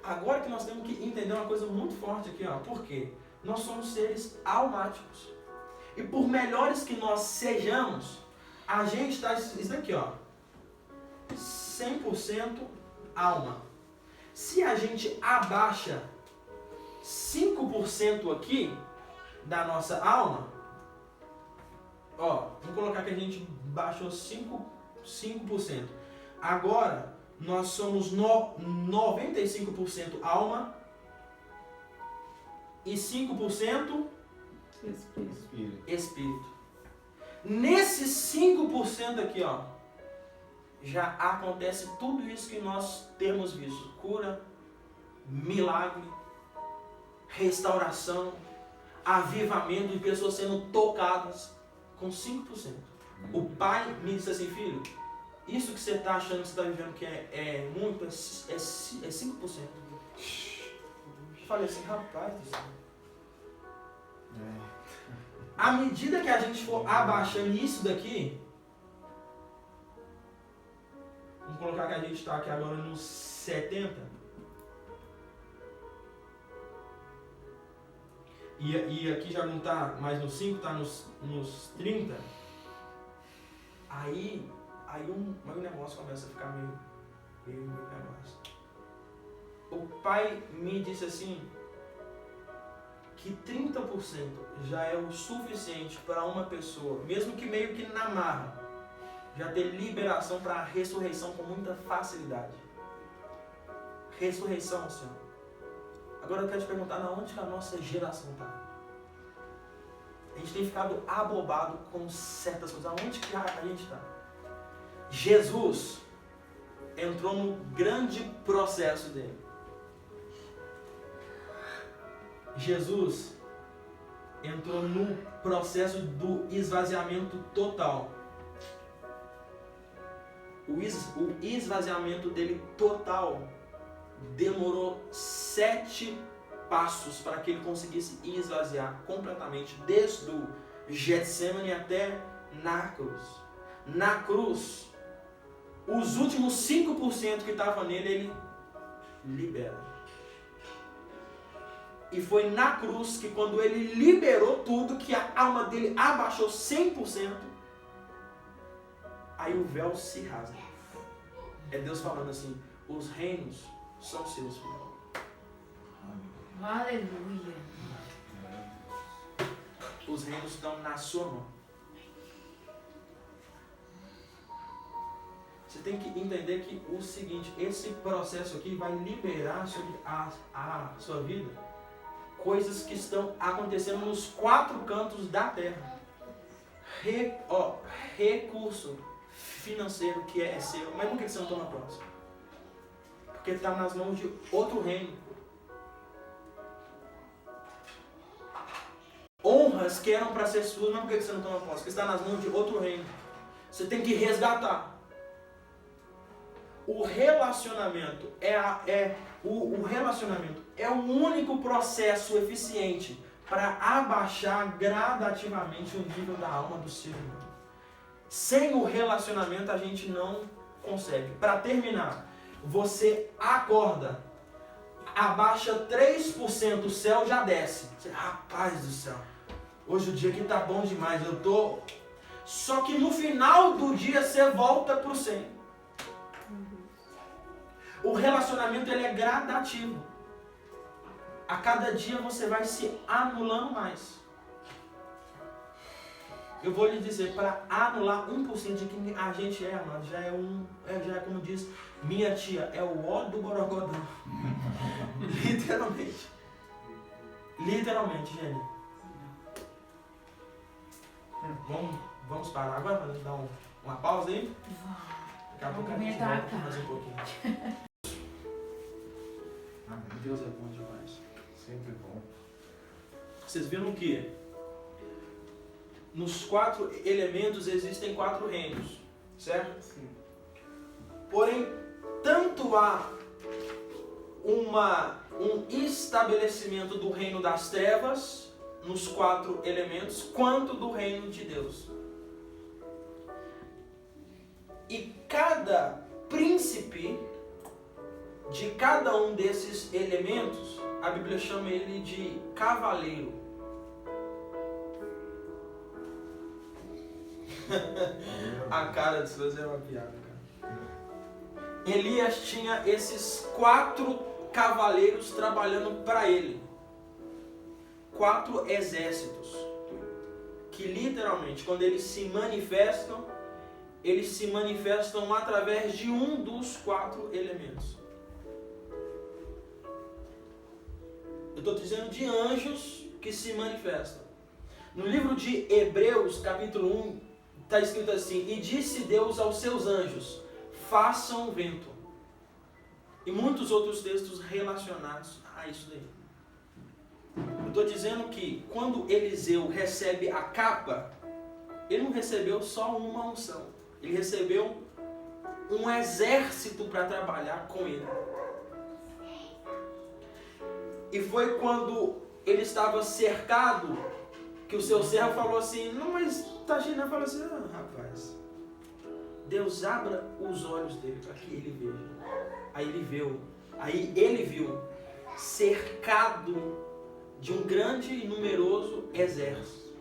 [SPEAKER 1] Agora que nós temos que entender uma coisa muito forte aqui, ó. Por quê? Nós somos seres almáticos. E por melhores que nós sejamos, a gente está, isso daqui, ó, 100% alma. Se a gente abaixa 5% aqui da nossa alma, ó, vamos colocar que a gente baixou 5%. Agora, nós somos 95% alma e 5% Espírito. Nesses 5% aqui, ó, já acontece tudo isso que nós temos visto. Cura, milagre, restauração, avivamento de pessoas sendo tocadas com 5%. O pai me disse assim, filho, isso que você está achando que você está vivendo que é muito, é 5%. Eu falei assim, rapaz do céu. À medida que a gente for abaixando isso daqui, vamos colocar que a gente está aqui agora nos 70. E aqui já não está mais nos 5, está nos 30. Aí o negócio começa a ficar meio negócio. O pai me disse assim, que 30% já é o suficiente para uma pessoa, mesmo que meio que na marra, já ter liberação para a ressurreição com muita facilidade. Ressurreição, Senhor. Agora eu quero te perguntar, na onde que a nossa geração está? A gente tem ficado abobado com certas coisas. Aonde que a gente está? Jesus entrou no grande processo dele. Jesus entrou no processo do esvaziamento total. O esvaziamento dele total demorou 7 passos para que ele conseguisse esvaziar completamente, desde o Getsemane até na cruz. Na cruz, os últimos 5% que estavam nele, ele libera. E foi na cruz que quando ele liberou tudo, que a alma dele abaixou 100%, aí o véu se rasga. É Deus falando assim, os reinos são seus, filhos.
[SPEAKER 5] Aleluia.
[SPEAKER 1] Os reinos estão na sua mão. Você tem que entender que o seguinte, esse processo aqui vai liberar sobre a sua vida coisas que estão acontecendo nos 4 cantos da terra. Recurso financeiro que é seu. Mas por que você não toma posse? Porque está nas mãos de outro reino. Honras que eram para ser suas, mas por que você não toma posse? Porque está nas mãos de outro reino. Você tem que resgatar. O relacionamento o relacionamento é o único processo eficiente para abaixar gradativamente o nível da alma do ser humano. Sem o relacionamento a gente não consegue. Para terminar, você acorda, abaixa 3%, o céu já desce. Você, rapaz do céu, hoje o dia aqui tá bom demais, eu tô... Só que no final do dia você volta pro 100. O relacionamento ele é gradativo. A cada dia você vai se anulando mais. Eu vou lhe dizer, para anular 1% de quem a gente é, amado, já é como diz minha tia, é o ó do borogodó. Literalmente. Literalmente, gente. Vamos parar agora para dar uma pausa aí? Daqui a pouco a gente volta mais um pouquinho. Deus é bom demais.
[SPEAKER 3] Sempre bom.
[SPEAKER 1] Vocês viram que nos 4 elementos existem 4 reinos, certo?
[SPEAKER 3] Sim.
[SPEAKER 1] Porém, tanto há um estabelecimento do reino das trevas nos 4 elementos, quanto do reino de Deus. E cada príncipe de cada um desses elementos, a Bíblia chama ele de cavaleiro. A cara de vocês é uma piada, cara. Elias tinha esses 4 cavaleiros trabalhando para ele. 4 exércitos. Que literalmente, quando eles se manifestam através de um dos 4 elementos. Eu estou dizendo de anjos que se manifestam. No livro de Hebreus, capítulo 1, está escrito assim: e disse Deus aos seus anjos, façam o vento. E muitos outros textos relacionados a isso daí. Eu estou dizendo que quando Eliseu recebe a capa, ele não recebeu só uma unção. Ele recebeu um exército para trabalhar com ele. E foi quando ele estava cercado que o seu servo falou assim, não, mas Tagina falou assim, rapaz, Deus abra os olhos dele para que ele veja. Aí ele viu cercado de um grande e numeroso exército.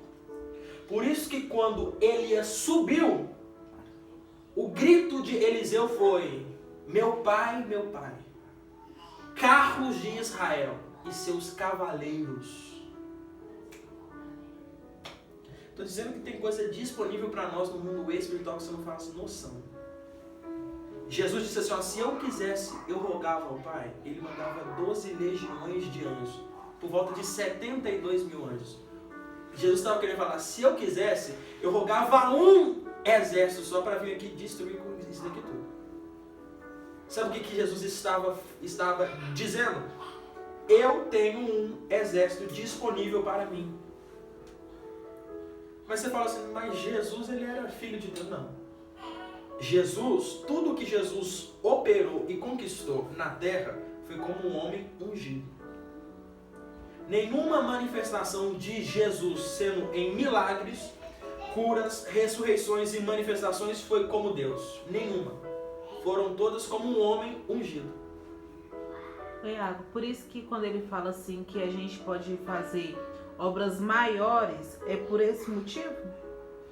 [SPEAKER 1] Por isso que quando Elias subiu, o grito de Eliseu foi, meu pai, carros de Israel e seus cavaleiros. Estou dizendo que tem coisa disponível para nós no mundo espiritual que você não faz noção. Jesus disse assim, ó, se eu quisesse, eu rogava ao Pai, ele mandava 12 legiões de anjos, por volta de 72 mil anjos. Jesus estava querendo falar, se eu quisesse, eu rogava um exército só para vir aqui destruir com isso daqui tudo. Sabe o que Jesus estava dizendo? Eu tenho um exército disponível para mim. Mas você fala assim, mas Jesus ele era filho de Deus. Não. Jesus, tudo que Jesus operou e conquistou na terra foi como um homem ungido. Nenhuma manifestação de Jesus sendo em milagres, curas, ressurreições e manifestações foi como Deus. Nenhuma. Foram todas como um homem ungido.
[SPEAKER 6] Iago, por isso que quando ele fala assim que a gente pode fazer obras maiores, é por esse motivo?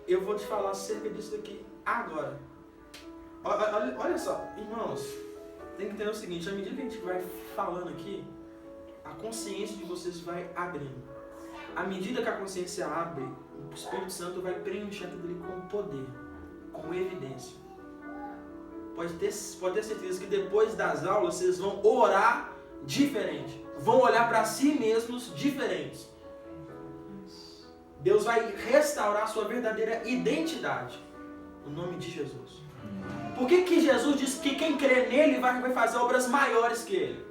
[SPEAKER 1] Eu vou te falar acerca disso daqui agora. Olha só, irmãos, tem que entender o seguinte, à medida que a gente vai falando aqui, a consciência de vocês vai abrindo. À medida que a consciência abre, o Espírito Santo vai preencher aquilo ali com poder, com evidência. Pode ter certeza que depois das aulas vocês vão orar diferente, vão olhar para si mesmos diferentes. Deus vai restaurar a sua verdadeira identidade, no nome de Jesus. Por que Jesus disse que quem crê nele vai fazer obras maiores que ele?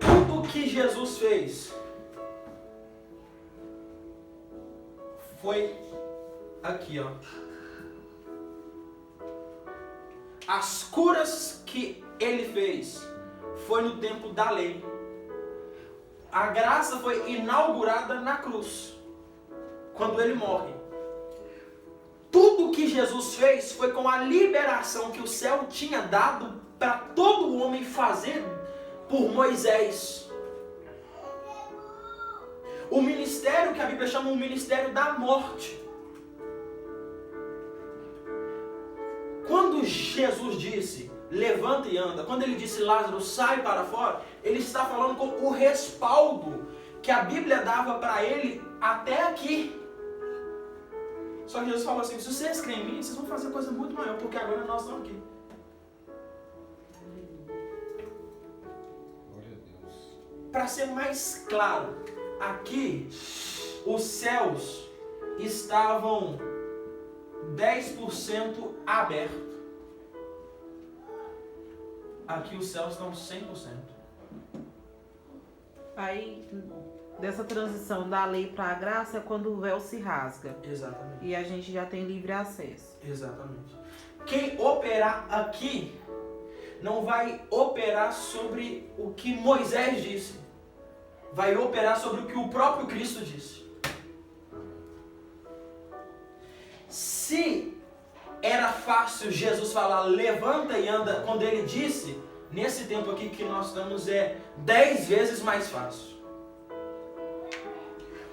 [SPEAKER 1] Tudo que Jesus fez foi aqui, ó. As curas que ele fez foi no tempo da lei. A graça foi inaugurada na cruz, quando ele morre. Tudo que Jesus fez foi com a liberação que o céu tinha dado para todo homem fazer por Moisés. O ministério que a Bíblia chama o ministério da morte. Quando Jesus disse, levanta e anda, quando ele disse, Lázaro, sai para fora, ele está falando com o respaldo que a Bíblia dava para ele até aqui. Só que Jesus falou assim, se vocês creem em mim, vocês vão fazer coisa muito maior, porque agora nós estamos aqui. Para ser mais claro, aqui os céus estavam 10% aberto. Aqui os céus estão 100%.
[SPEAKER 6] Aí, dessa transição da lei para a graça é quando o véu se rasga.
[SPEAKER 1] Exatamente.
[SPEAKER 6] E a gente já tem livre acesso.
[SPEAKER 1] Exatamente. Quem operar aqui não vai operar sobre o que Moisés disse. Vai operar sobre o que o próprio Cristo disse. Se era fácil Jesus falar levanta e anda quando ele disse, nesse tempo aqui que nós estamos é 10 vezes mais fácil.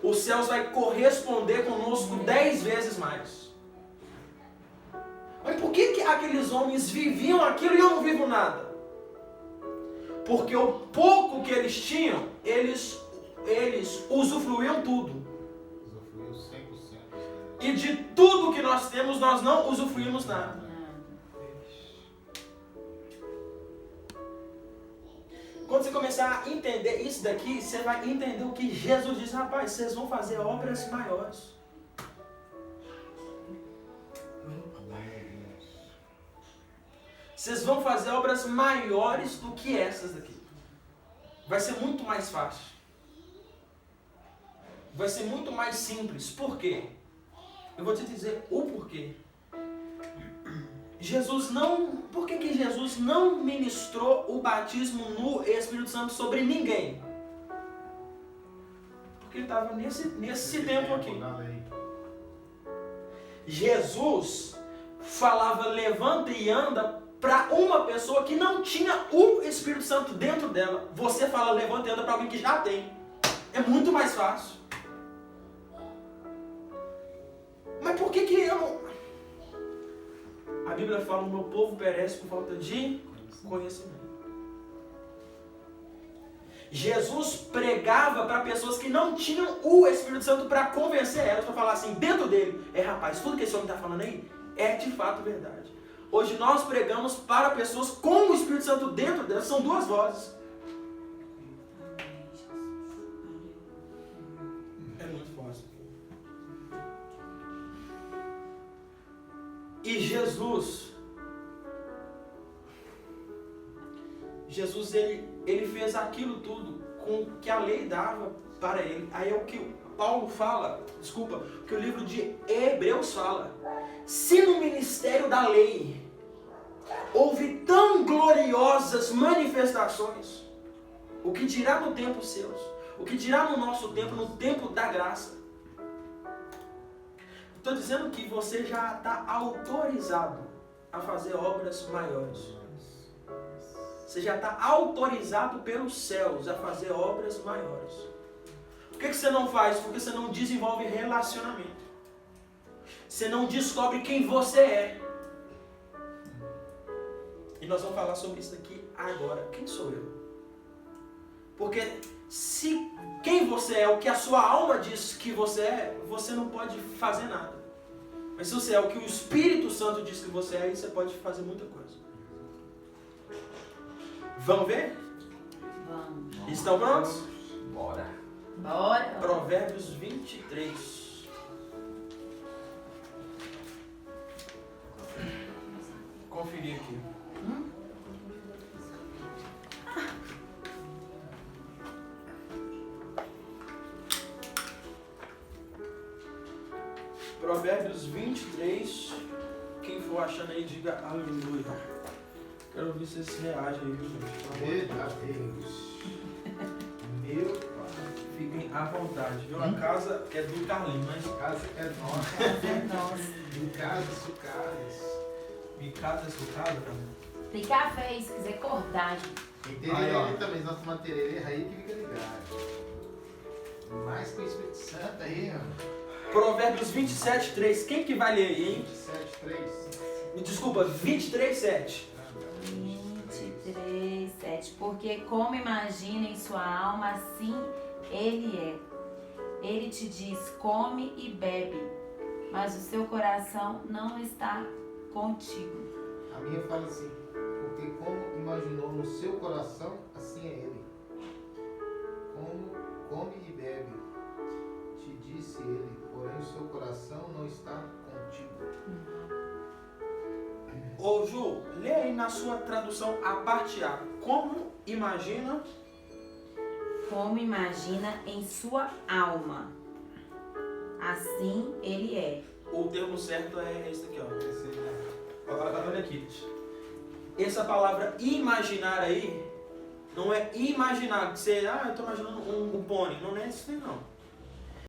[SPEAKER 1] Os céus vai corresponder conosco 10 vezes mais. Mas por que aqueles homens viviam aquilo e eu não vivo nada? Porque o pouco que eles tinham, eles usufruíam tudo.
[SPEAKER 3] Usufruiu 100%.
[SPEAKER 1] E de tudo que nós temos, nós não usufruímos nada. Quando você começar a entender isso daqui, você vai entender o que Jesus diz. Rapaz, vocês vão fazer obras maiores. Vocês vão fazer obras maiores do que essas daqui. Vai ser muito mais fácil. Vai ser muito mais simples. Por quê? Eu vou te dizer o porquê. Por que Jesus não ministrou o batismo no Espírito Santo sobre ninguém? Porque ele estava nesse tempo aqui. Jesus falava levanta e anda para uma pessoa que não tinha o Espírito Santo dentro dela. Você fala levanta e anda para alguém que já tem. É muito mais fácil. Mas por que eu não... A Bíblia fala, o meu povo perece por falta de conhecimento. Jesus pregava para pessoas que não tinham o Espírito Santo para convencer elas, para falar assim, dentro dele, rapaz, tudo que esse homem está falando aí é de fato verdade. Hoje nós pregamos para pessoas com o Espírito Santo dentro delas, são duas vozes. É muito fácil. E Jesus ele fez aquilo tudo com o que a lei dava para ele. Aí é o que Paulo fala, o que o livro de Hebreus fala. Se no ministério da lei houve tão gloriosas manifestações, o que dirá no tempo seus? O que dirá no nosso tempo, no tempo da graça? Estou dizendo que você já está autorizado a fazer obras maiores. Você já está autorizado pelos céus a fazer obras maiores. Por que você não faz? Porque você não desenvolve relacionamento. Você não descobre quem você é. E nós vamos falar sobre isso aqui agora. Quem sou eu? Porque se quem você é, o que a sua alma diz que você é, você não pode fazer nada. Mas se você é o que o Espírito Santo diz que você é, aí você pode fazer muita coisa. Vamos ver?
[SPEAKER 2] Vamos.
[SPEAKER 1] Estão prontos?
[SPEAKER 5] Bora.
[SPEAKER 1] Provérbios 23. Conferir aqui. Provérbios 23. Quem for achando aí, diga aleluia. Quero ver se vocês reagem aí, viu, gente?
[SPEAKER 3] Meu pai.
[SPEAKER 1] Fiquem à vontade, viu? A casa é do Carlinhos, mas
[SPEAKER 3] A casa é nossa.
[SPEAKER 2] É nossa.
[SPEAKER 3] Em casa, sucadas.
[SPEAKER 1] me casa é sua casa, cara.
[SPEAKER 5] Tem café aí, se quiser cortar.
[SPEAKER 3] Tem tererê ali também, nós tomamos tererê aí que fica ligado. Mais com o Espírito Santo aí, ó.
[SPEAKER 1] Provérbios 27, 3. Quem que vai ler aí, hein?
[SPEAKER 3] 27, 3.
[SPEAKER 1] Me desculpa, 23, 7.
[SPEAKER 2] 23, 7. Porque como imagina em sua alma, assim ele é. Ele te diz, come e bebe, mas o seu coração não está contigo.
[SPEAKER 3] A minha fala assim, porque como imaginou no seu coração, assim é ele. Como come e bebe, te disse ele, porém o seu coração não está contigo.
[SPEAKER 1] Ô Ju, lê aí na sua tradução a parte A. Como imagina?
[SPEAKER 2] Como imagina em sua alma, assim ele é.
[SPEAKER 1] O termo certo é esse aqui, ó.
[SPEAKER 3] Esse aí, né?
[SPEAKER 1] Olha aqui. Essa palavra imaginar aí, não é imaginar, que você, eu estou imaginando um pônei. Não é isso aí, não.